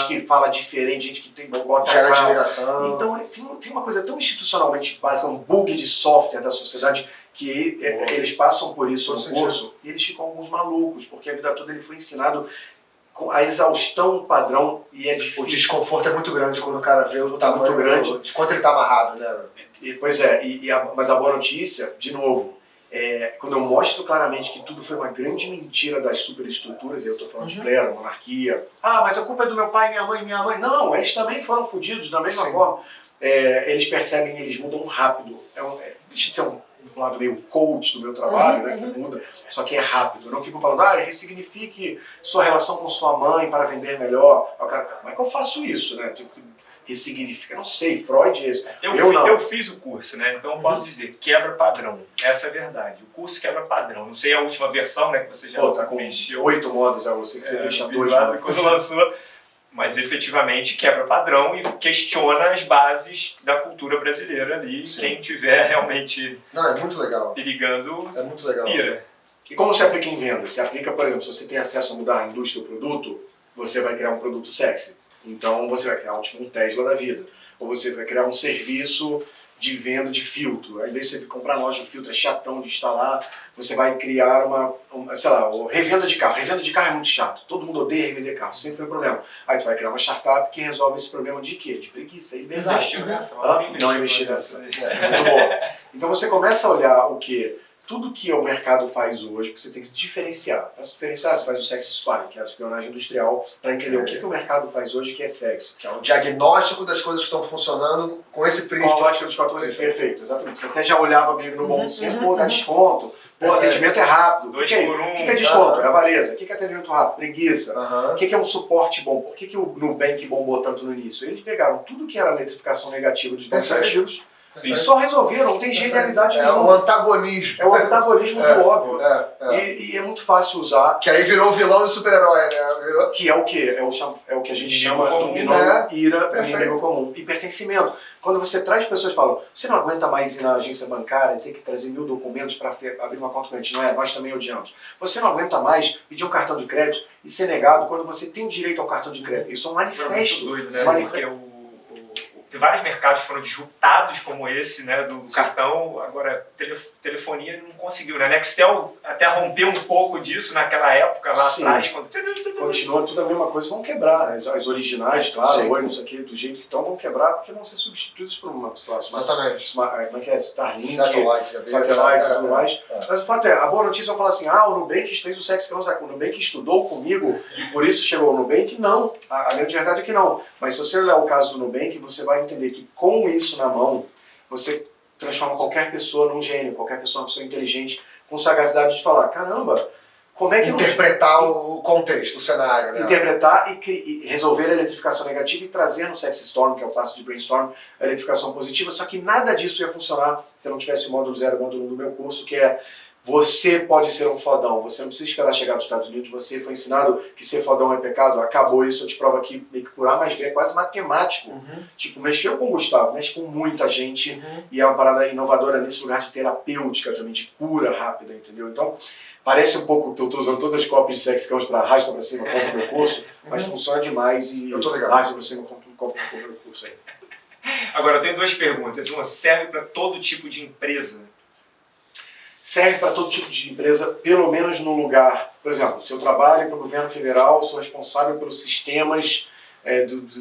que fala diferente, gente que tem bota gera admiração. Então tem uma coisa tão institucionalmente básica, um bug de software da sociedade, que eles passam por isso no curso e eles ficam alguns malucos, porque a vida toda ele foi ensinado com a exaustão padrão e é difícil. O desconforto é muito grande quando o cara vê o tamanho muito grande. de quanto ele tá amarrado, né? Pois é, mas a boa notícia, de novo, quando eu mostro claramente que tudo foi uma grande mentira das superestruturas, eu estou falando de clero, monarquia, mas a culpa é do meu pai, minha mãe. Não, eles também foram fodidos da mesma forma. Eles percebem, eles mudam rápido. Deixa de ser um lado meio coach do meu trabalho, né, que muda, só que é rápido. Eu não fico falando, ressignifique sua relação com sua mãe para vender melhor. Cara, como é que eu faço isso, né? Ressignifica, não sei, Freud é esse. Eu fiz o curso, né? Então eu posso dizer, quebra padrão. Essa é a verdade. O curso quebra padrão. Não sei a última versão, né, que você já tá com mexeu. 8 modos já, você que você fecha 2 quando lançou. Mas efetivamente quebra padrão e questiona as bases da cultura brasileira ali. Sim. Quem tiver realmente é muito legal. Perigando, é muito legal. Pira. E como se aplica em venda? Se aplica, por exemplo, se você tem acesso a mudar a indústria do produto, você vai criar um produto sexy. Então você vai criar um Tesla da vida. Ou você vai criar um serviço de venda de filtro. Ao invés de você comprar na loja de filtro, é chatão de instalar, você vai criar revenda de carro. Revenda de carro é muito chato. Todo mundo odeia revender carro, sempre foi um problema. Aí tu vai criar uma startup que resolve esse problema de quê? De preguiça e liberdade. Não investir nessa. Muito bom. Então você começa a olhar o quê? Tudo que o mercado faz hoje, porque você tem que diferenciar. Para se diferenciar, você faz o sex spy, que é a espionagem industrial, para entender o que o mercado faz hoje que é sexy. Que é o diagnóstico das coisas que estão funcionando com esse prisma. Com a ótica dos 14 perfeito, exatamente. Você até já olhava meio no bom senso, dá desconto. Atendimento é rápido. O que é desconto? É avareza. O que é atendimento rápido? Preguiça. O que é um suporte bom? Por que o Nubank bombou tanto no início? Eles pegaram tudo que era letrificação negativa dos bancos antigos e só resolveram, não tem genialidade nenhuma. É o antagonismo. É o antagonismo do óbvio. E é muito fácil usar. Que aí virou vilão e super-herói, né? Que é o quê? É o que a gente chama do binômio ira, inimigo comum. E pertencimento. Quando você traz pessoas que falam, você não aguenta mais ir na agência bancária e ter que trazer 1000 documentos para abrir uma conta corrente. Não é? Nós também odiamos. Você não aguenta mais pedir um cartão de crédito e ser negado quando você tem direito ao cartão de crédito. Isso é um manifesto. Doido, né? Tem vários mercados que foram disruptados como esse, né, do cartão. Agora, telefonia não conseguiu, né? Nextel até rompeu um pouco disso naquela época lá atrás. Quando... Continua tudo a mesma coisa, vão quebrar. As originais, claro, Oi, isso aqui, do jeito que estão, vão quebrar porque vão ser substituídos por uma, sei lá, exatamente. Como é que é? Starlink, satellites e tudo mais. Mas o fato é, a boa notícia vai falar assim, o Nubank fez o sexo, o Nubank estudou comigo e por isso chegou ao Nubank. Não, a grande verdade é que não. Mas se você olhar o caso do Nubank, você vai entender que com isso na mão, você transforma qualquer pessoa num gênio, qualquer pessoa numa pessoa inteligente, com sagacidade de falar, caramba, como é que... Interpretar o contexto, o cenário, né? Interpretar e resolver a eletrificação negativa e trazer no Sexy Storm, que é o passo de Brainstorm, a eletrificação positiva, só que nada disso ia funcionar se não tivesse o módulo 0 e o módulo 1 do meu curso, que é você pode ser um fodão, você não precisa esperar chegar dos Estados Unidos, você foi ensinado que ser fodão é pecado, acabou isso, eu te provo aqui, meio que por A mais B, é quase matemático. Tipo, mexeu com o Gustavo, mexe com muita gente, e é uma parada inovadora nesse lugar de terapêutica também, de cura rápida, entendeu? Então, parece um pouco que eu estou usando todas as cópias de Sexy Campos para arrasta para cima, compra o meu curso, mas funciona demais e arrasta para cima, compra o meu curso aí. Agora, eu tenho duas perguntas. Uma, serve para todo tipo de empresa? Serve para todo tipo de empresa, pelo menos no lugar. Por exemplo, se eu trabalho para o governo federal, sou responsável pelos sistemas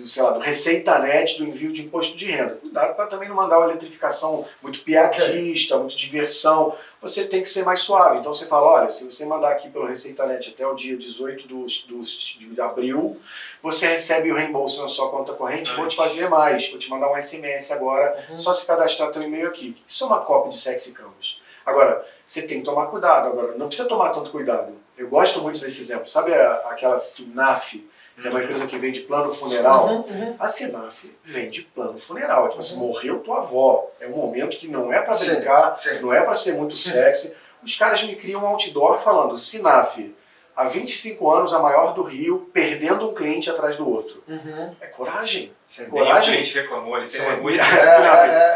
sei lá, do Receita Net, do envio de imposto de renda. Cuidado para também não mandar uma eletrificação muito piadista, muito diversão. Você tem que ser mais suave. Então você fala, olha, se você mandar aqui pelo Receita Net até o dia 18 de abril, você recebe o reembolso na sua conta corrente, vou te fazer mais, vou te mandar um SMS agora, só se cadastrar teu e-mail aqui. Isso é uma cópia de Sexy Canvas. Agora, você tem que tomar cuidado. Agora, não precisa tomar tanto cuidado. Eu gosto muito desse exemplo. Sabe aquela Sinaf, que é uma empresa que vende plano funeral? A Sinaf vende plano funeral. Tipo assim, morreu tua avó. É um momento que não é para brincar, não é para ser muito sexy. Os caras me criam um outdoor falando, Sinaf, há 25 anos, a maior do Rio, perdendo um cliente atrás do outro. É coragem. Coragem. O cliente reclamou, ele tem orgulho.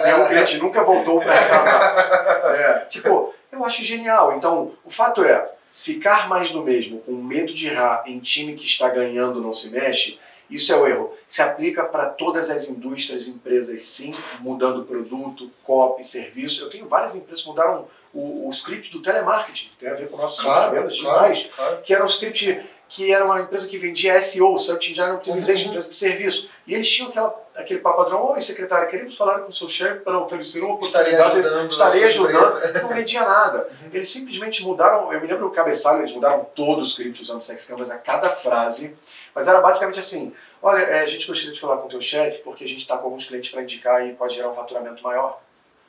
Meu cliente nunca voltou para reclamar. Tipo, eu acho genial. Então, o fato é, ficar mais do mesmo, com medo de errar em time que está ganhando não se mexe, isso é o erro. Se aplica para todas as indústrias, empresas sim, mudando produto, copy, serviço. Eu tenho várias empresas que mudaram o script do telemarketing, tem a ver com o nosso script de vendas demais, que era um script que era uma empresa que vendia SEO, Search Engine Optimization, empresa de serviço. E eles tinham aquele papo padrão, oi secretária, queremos falar com o seu chefe para oferecer uma oportunidade, estarei ajudando, não vendia nada. Eles simplesmente mudaram, eu me lembro do cabeçalho, eles mudaram todo o script usando Sexy Canvas a cada frase, mas era basicamente assim, olha, a gente gostaria de falar com o teu chefe porque a gente está com alguns clientes para indicar e pode gerar um faturamento maior.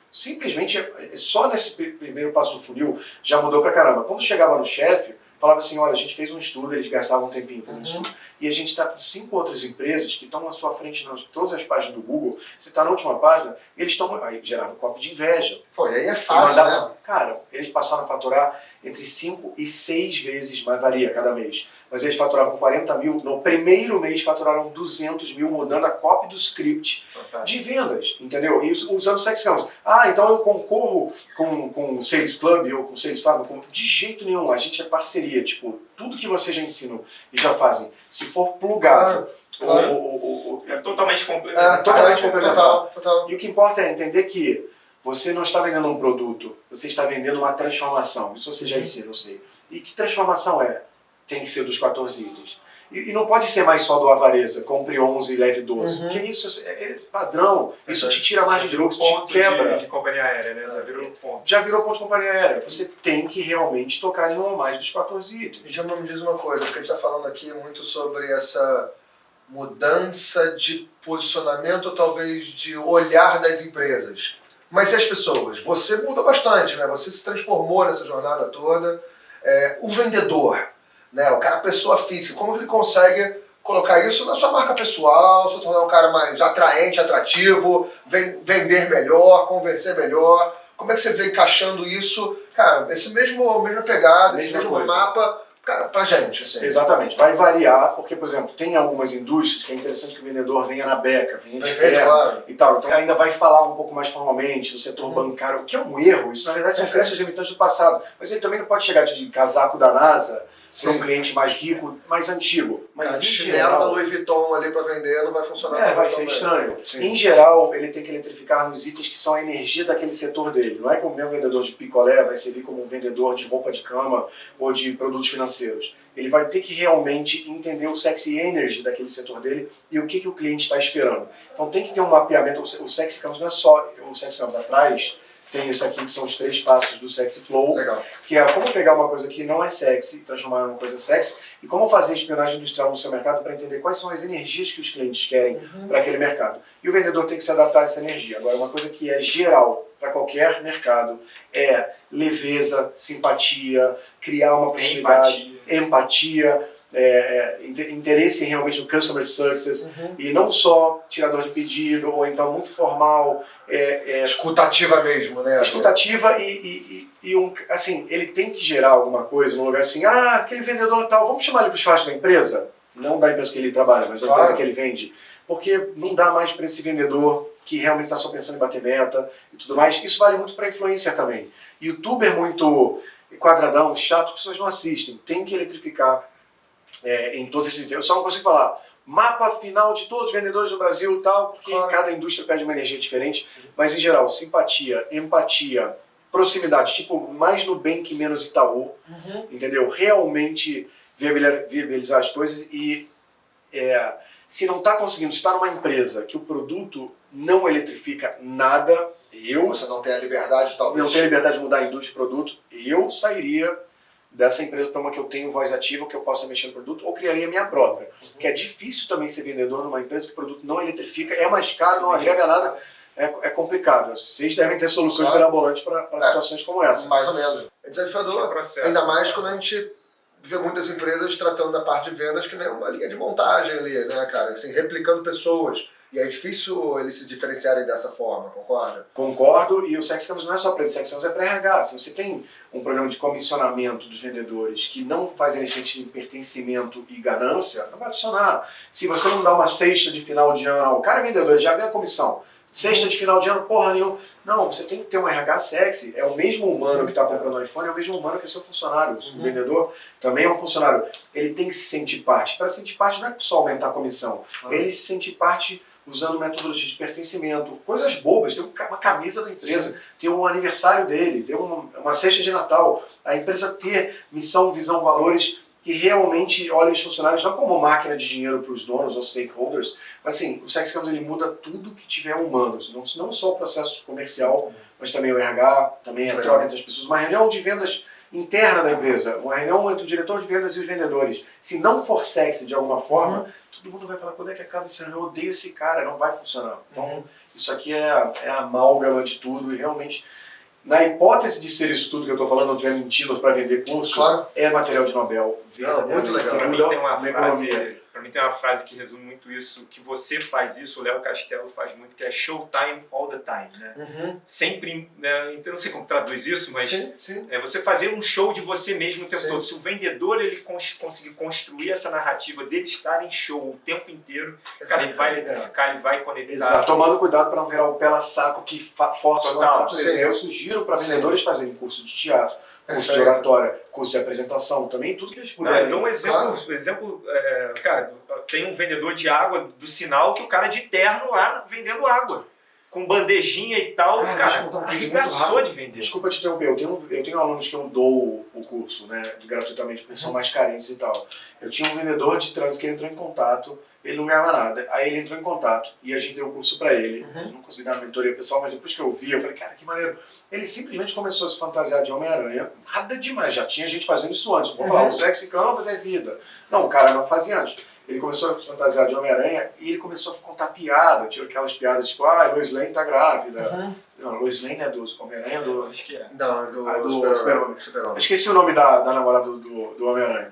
Simplesmente, só nesse primeiro passo do funil, já mudou pra caramba. Quando chegava no chefe, falava assim, olha, a gente fez um estudo, eles gastavam um tempinho fazendo estudo, e a gente está com 5 outras empresas que estão na sua frente em todas as páginas do Google, você está na última página, eles estão... Aí gerava um copo de inveja. Pô, e aí é fácil, né? Cara, eles passaram a faturar entre 5 e 6 vezes, mais varia cada mês. Mas eles faturavam 40 mil, no primeiro mês faturaram 200 mil, mudando a copy do script de vendas, entendeu? E usando Sexy Canvas. Ah, então eu concorro com o Sales Club ou com o Sales Farm? De jeito nenhum, a gente é parceria, tipo, tudo que vocês já ensinam e já fazem, se for plugado, é totalmente complementar. Totalmente complementar. E o que importa é entender que você não está vendendo um produto, você está vendendo uma transformação. Isso você já ensina, eu sei. E que transformação é? Tem que ser dos 14 itens. E não pode ser mais só do avareza, compre 11 e leve 12. Porque isso é padrão, isso te tira margem de lucro, te quebra. De companhia aérea, né? Já virou ponto. Já virou ponto de companhia aérea. Você tem que realmente tocar em um ou mais dos 14 itens. E já me diz uma coisa, porque a gente está falando aqui muito sobre essa mudança de posicionamento, talvez de olhar das empresas. Mas e as pessoas? Você mudou bastante, né? Você se transformou nessa jornada toda. O vendedor, né? O cara, pessoa física, como ele consegue colocar isso na sua marca pessoal, se tornar um cara mais atraente, atrativo, vender melhor, convencer melhor? Como é que você vê encaixando isso? Cara, mesma pegada, esse mesmo mapa, cara, pra gente, assim. Exatamente, vai variar, porque, por exemplo, tem algumas indústrias que é interessante que o vendedor venha na beca, venha de perto e tal. Então ainda vai falar um pouco mais formalmente no setor bancário, o que é um erro, isso na verdade são crenças limitantes do passado. Mas ele também não pode chegar de casaco da NASA para um cliente mais rico, mais antigo. Mas cara, chinelo da Louis Vuitton ali para vender não vai funcionar. Vai ser estranho. Sim. Em geral, ele tem que eletrificar nos itens que são a energia daquele setor dele. Não é que o meu vendedor de picolé vai servir como um vendedor de roupa de cama ou de produtos financeiros. Ele vai ter que realmente entender o sexy energy daquele setor dele e o que o cliente está esperando. Então tem que ter um mapeamento. O Sexy Canvas não é só o Sexy Canvas atrás. Tem isso aqui que são os 3 passos do Sexy Flow, que é como pegar uma coisa que não é sexy e transformar em uma coisa sexy, e como fazer espionagem industrial no seu mercado para entender quais são as energias que os clientes querem para aquele mercado. E o vendedor tem que se adaptar a essa energia. Agora, uma coisa que é geral para qualquer mercado é leveza, simpatia, criar uma proximidade, empatia, interesse realmente no customer success, e não só tirador de pedido, ou então muito formal. Escutativa mesmo, né? Escutativa assim, ele tem que gerar alguma coisa no lugar assim, aquele vendedor tal, vamos chamar ele para os faixas da empresa? Não da empresa que ele trabalha, mas da empresa que ele vende. Porque não dá mais para esse vendedor que realmente está só pensando em bater meta e tudo mais. Isso vale muito para influencer também. YouTuber muito quadradão, chato, as pessoas não assistem. Tem que eletrificar em todos esses... Eu só não consigo falar mapa final de todos os vendedores do Brasil e tal, porque cada indústria pede uma energia diferente. Mas em geral, simpatia, empatia, proximidade, tipo mais Nubank menos Itaú, entendeu? Realmente viabilizar as coisas e Se não está conseguindo, se está numa empresa que o produto não eletrifica nada, Você não tem a liberdade, talvez. não tenho a liberdade de mudar a indústria de produto, eu sairia dessa empresa para uma que eu tenho voz ativa, que eu possa mexer no produto, ou criaria a minha própria. Porque é difícil também ser vendedor numa empresa que o produto não eletrifica, é mais caro, não agrega nada, é complicado. Vocês devem ter soluções mirabolantes para situações como essa. Mais ou menos. É desafiador, ainda mais quando a gente vê muitas empresas tratando da parte de vendas que nem uma linha de montagem ali, né, cara? Assim, replicando pessoas. E é difícil eles se diferenciarem dessa forma, concorda? Concordo, e o Sex Canvas não é só para isso, o Sex Canvas é para RH. Se você tem um programa de comissionamento dos vendedores que não faz eles sentirem pertencimento e ganância, não vai funcionar. Se você não dá uma cesta de final de ano, o cara é vendedor, já ganha comissão. Cesta de final de ano, porra nenhuma. Não, você tem que ter um RH sexy. É o mesmo humano que está comprando o iPhone, é o mesmo humano que é seu funcionário. O vendedor também é um funcionário. Ele tem que se sentir parte. Para sentir parte não é só aumentar a comissão. Ele se sentir parte usando metodologias de pertencimento, coisas bobas, tem uma camisa da empresa, tem um aniversário dele, tem uma cesta de Natal, a empresa ter missão, visão, valores que realmente olhem os funcionários não como máquina de dinheiro para os donos ou stakeholders, mas assim, o Sex Canvas ele muda tudo que tiver humanos, não só o processo comercial, mas também o RH, também a troca entre as pessoas, uma reunião de vendas interna da empresa, uma reunião entre o diretor de vendas e os vendedores. Se não for sexy de alguma forma, todo mundo vai falar, quando é que acaba esse ano? Eu odeio esse cara, não vai funcionar. Então, isso aqui é a amálgama de tudo e realmente, na hipótese de ser isso tudo que eu estou falando, não estiver mentindo para vender curso, é material de Nobel. Não, muito legal. Para mim tem uma frase que resume muito isso, que você faz isso, o Léo Castelo faz muito, que é showtime all the time, né? Sempre, né? Então, não sei como traduz isso, mas é você fazer um show de você mesmo o tempo todo. Se o vendedor ele conseguir construir essa narrativa dele estar em show o tempo inteiro, cara, ele vai eletrificar, ele vai conectar. Exato, tomando cuidado para não virar o pela saco que força o contato. Eu sugiro para vendedores fazerem curso de teatro, curso de oratória, curso de apresentação, também tudo que eles puderem. Eu dou um exemplo, cara, tem um vendedor de água do Sinal que o cara de terno lá vendendo água, com bandejinha e tal, cara, arregaçou de vender. Desculpa te interromper, eu tenho alunos que eu dou o curso, né, gratuitamente, porque são mais carentes e tal. Eu tinha um vendedor de trânsito que entrou em contato, ele não ganhava nada, aí ele entrou em contato e a gente deu o curso pra ele. Eu não consegui dar uma mentoria pessoal, mas depois que eu vi, eu falei, cara, que maneiro. Ele simplesmente começou a se fantasiar de Homem-Aranha, nada demais, já tinha gente fazendo isso antes. Vou falar, o Sex Canvas é vida. Não, o cara não fazia antes. Ele começou a se fantasiar de Homem-Aranha e ele começou a contar piada, tirou aquelas piadas tipo, Lois Lane tá grávida. Não, Lois Lane é do Homem-Aranha, acho que é. Não, é do Super-Homem. Esqueci o nome da namorada do Homem-Aranha.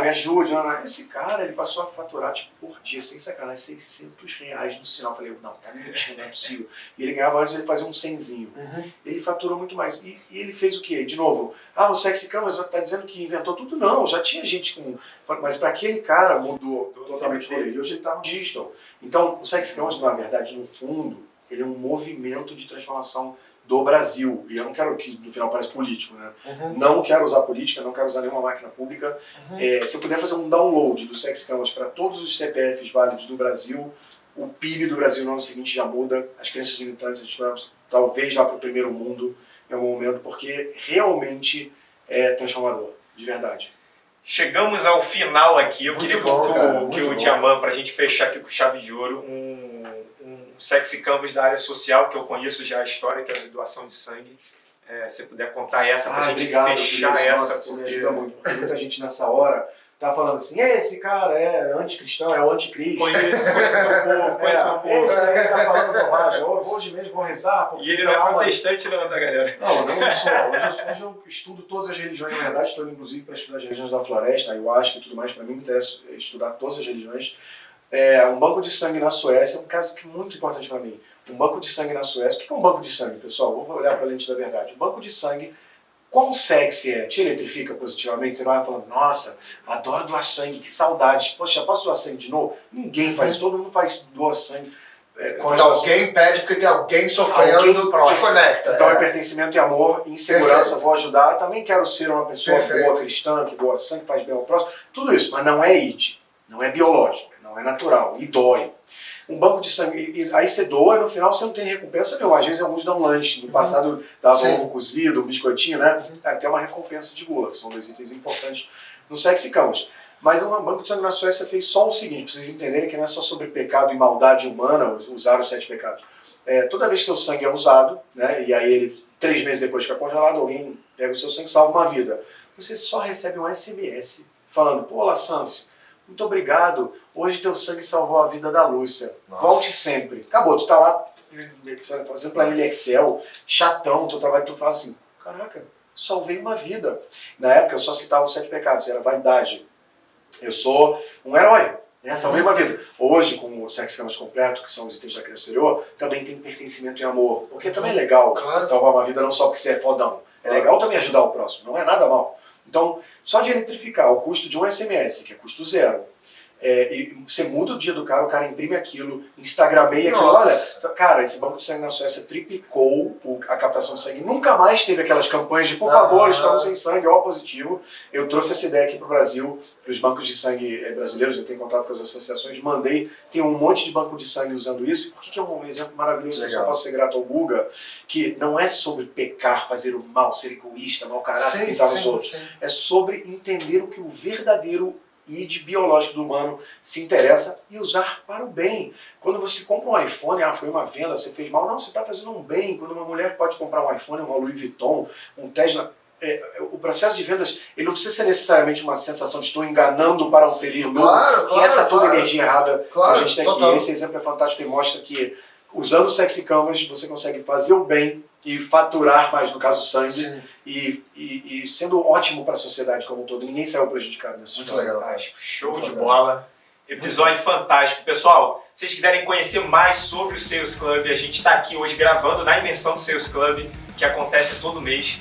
Me ajude. Esse cara, ele passou a faturar, tipo, por dia, sem sacanagem, R$600 no sinal. Eu falei, não, tá mentindo, não é possível. E ele ganhava antes, ele fazia um cenzinho. Ele faturou muito mais. E ele fez o quê? De novo, o Sex Canvas tá dizendo que inventou tudo? Não, já tinha gente com... Mas para aquele cara mudou totalmente por ele. Hoje ele tá no digital. Então, o Sex Canvas, na verdade, no fundo, ele é um movimento de transformação do Brasil. E eu não quero que no final pareça político, né? Não quero usar política, não quero usar nenhuma máquina pública. Se eu puder fazer um download do Sex Canvas para todos os CPFs válidos do Brasil, o PIB do Brasil no ano seguinte já muda, as crenças limitantes, a gente talvez vá para o primeiro mundo em algum momento, porque realmente é transformador, de verdade. Chegamos ao final aqui. Eu queria que o Djaman, para a gente fechar aqui com chave de ouro, um Sexy Canvas da área social, que eu conheço já a história, que é a doação de sangue. Se puder contar essa para a gente fechar essa. Isso me ajuda muito, porque muita gente nessa hora tá falando assim, esse cara é anticristão, é o anticristo. Conheço meu povo, Esse aí tá falando bobagem, hoje mesmo vou rezar. E ele não é protestante não, tá, galera? Não sou. Hoje eu estudo todas as religiões, na verdade, estou inclusive para estudar as religiões da floresta, ayahuasca e tudo mais, para mim me interessa estudar todas as religiões. Um banco de sangue na Suécia é um caso que é muito importante para mim. Um banco de sangue na Suécia, o que é um banco de sangue, pessoal? Vou olhar para a lente da verdade. Um banco de sangue, quão sexy é? Te eletrifica positivamente? Você vai falando, nossa, adoro doar sangue, que saudades. Poxa, posso doar sangue de novo? Ninguém faz isso, todo mundo doa sangue. Quando alguém pede porque tem alguém sofrendo, te conecta. Então é pertencimento e amor, insegurança, vou ajudar. Também quero ser uma pessoa boa cristã, que doa sangue, faz bem ao próximo. Tudo isso, mas não é id, não é biológico, não é natural, e dói. Um banco de sangue, aí você doa e no final você não tem recompensa nenhuma. Às vezes alguns dão lanche, no passado dava ovo cozido, um biscoitinho, né? Tem uma recompensa de gula, que são 2 itens importantes no Sexy Canvas. Mas o Banco de Sangue na Suécia fez só o seguinte, pra vocês entenderem que não é só sobre pecado e maldade humana, usar os 7 pecados. Toda vez que seu sangue é usado, né, e aí ele 3 meses depois fica congelado, alguém pega o seu sangue e salva uma vida. Você só recebe um SMS falando, pô, Lassance, muito obrigado, hoje teu sangue salvou a vida da Lúcia. Nossa. Volte sempre. Acabou, tu tá lá fazendo planilha Excel, chatão, teu trabalho, tu fala assim, caraca, salvei uma vida. Na época eu só citava os 7 pecados, era vaidade. Eu sou um herói, né? Salvei uma vida. Hoje, com o Sex Camas completo, que são os itens da criança exterior, também tem pertencimento e amor. Porque também é legal salvar uma vida, não só porque você é fodão. É legal também ajudar o próximo, não é nada mal. Então, só de eletrificar o custo de um SMS, que é custo zero, e você muda o dia do cara, o cara imprime aquilo, instagrameia aquilo. Olha, cara, esse Banco de Sangue na Suécia triplicou a captação de sangue. Nunca mais teve aquelas campanhas de, por favor, estamos sem sangue, ó positivo. Eu trouxe essa ideia aqui para o Brasil, para os bancos de sangue brasileiros, eu tenho contato com as associações, mandei, tem um monte de banco de sangue usando isso. Por que é um exemplo maravilhoso? Eu só posso ser grato ao Guga, que não é sobre pecar, fazer o mal, ser egoísta, mau caráter, pensar nos outros. Sim. É sobre entender o que o verdadeiro id biológico do humano se interessa e usar para o bem. Quando você compra um iPhone, foi uma venda, você fez mal, não, você está fazendo um bem. Quando uma mulher pode comprar um iPhone, uma Louis Vuitton, um Tesla, o processo de vendas, ele não precisa ser necessariamente uma sensação de estou enganando para oferir lucro, que essa toda energia errada que a gente tem aqui. Esse exemplo é fantástico e mostra que usando o Sexy Canvas você consegue fazer o bem e faturar mais, no caso, sangue, e sendo ótimo para a sociedade como um todo. Ninguém saiu prejudicado nessa história. Fantástico, show de bola. Episódio fantástico. Pessoal, se vocês quiserem conhecer mais sobre o Sales Club, a gente está aqui hoje gravando na imersão do Sales Club, que acontece todo mês.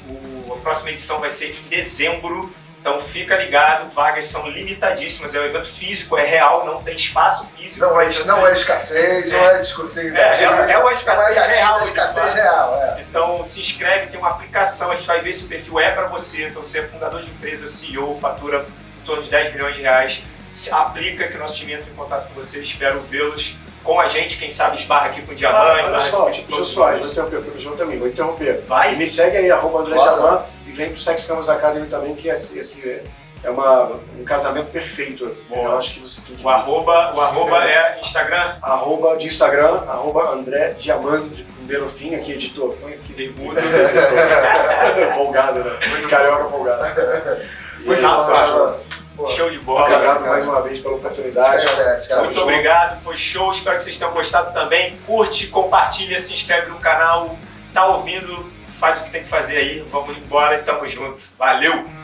A próxima edição vai ser em dezembro. Então fica ligado, vagas são limitadíssimas, é um evento físico, é real, não tem espaço físico. Não é escassez, não é discursinho. É uma escassez real. É escassez real, Então se inscreve, tem uma aplicação, a gente vai ver se o perfil é para você. Então você é fundador de empresa, CEO, fatura em torno de 10 milhões de reais. Se aplica que o nosso time entra em contato com você, espero vê-los com a gente, quem sabe esbarra aqui com o Diamante. Olha só, Jô Soares, vou interromper, João também, vou interromper. Vai. Me segue aí, @André Diamant, e vem pro Sex Canvas Academy também, que é um casamento perfeito. Bom, eu acho que você tem que... O arroba é Instagram? De Instagram, @André Diamant, com B no fim, aqui, editor. Põe aqui. Bermuda. Folgado, né? Muito carioca folgado. Muito fácil. Show de bola. Obrigado mais uma vez pela oportunidade. Muito obrigado, foi show. Espero que vocês tenham gostado também. Curte, compartilha, se inscreve no canal. Tá ouvindo? Faz o que tem que fazer aí. Vamos embora e tamo junto. Valeu!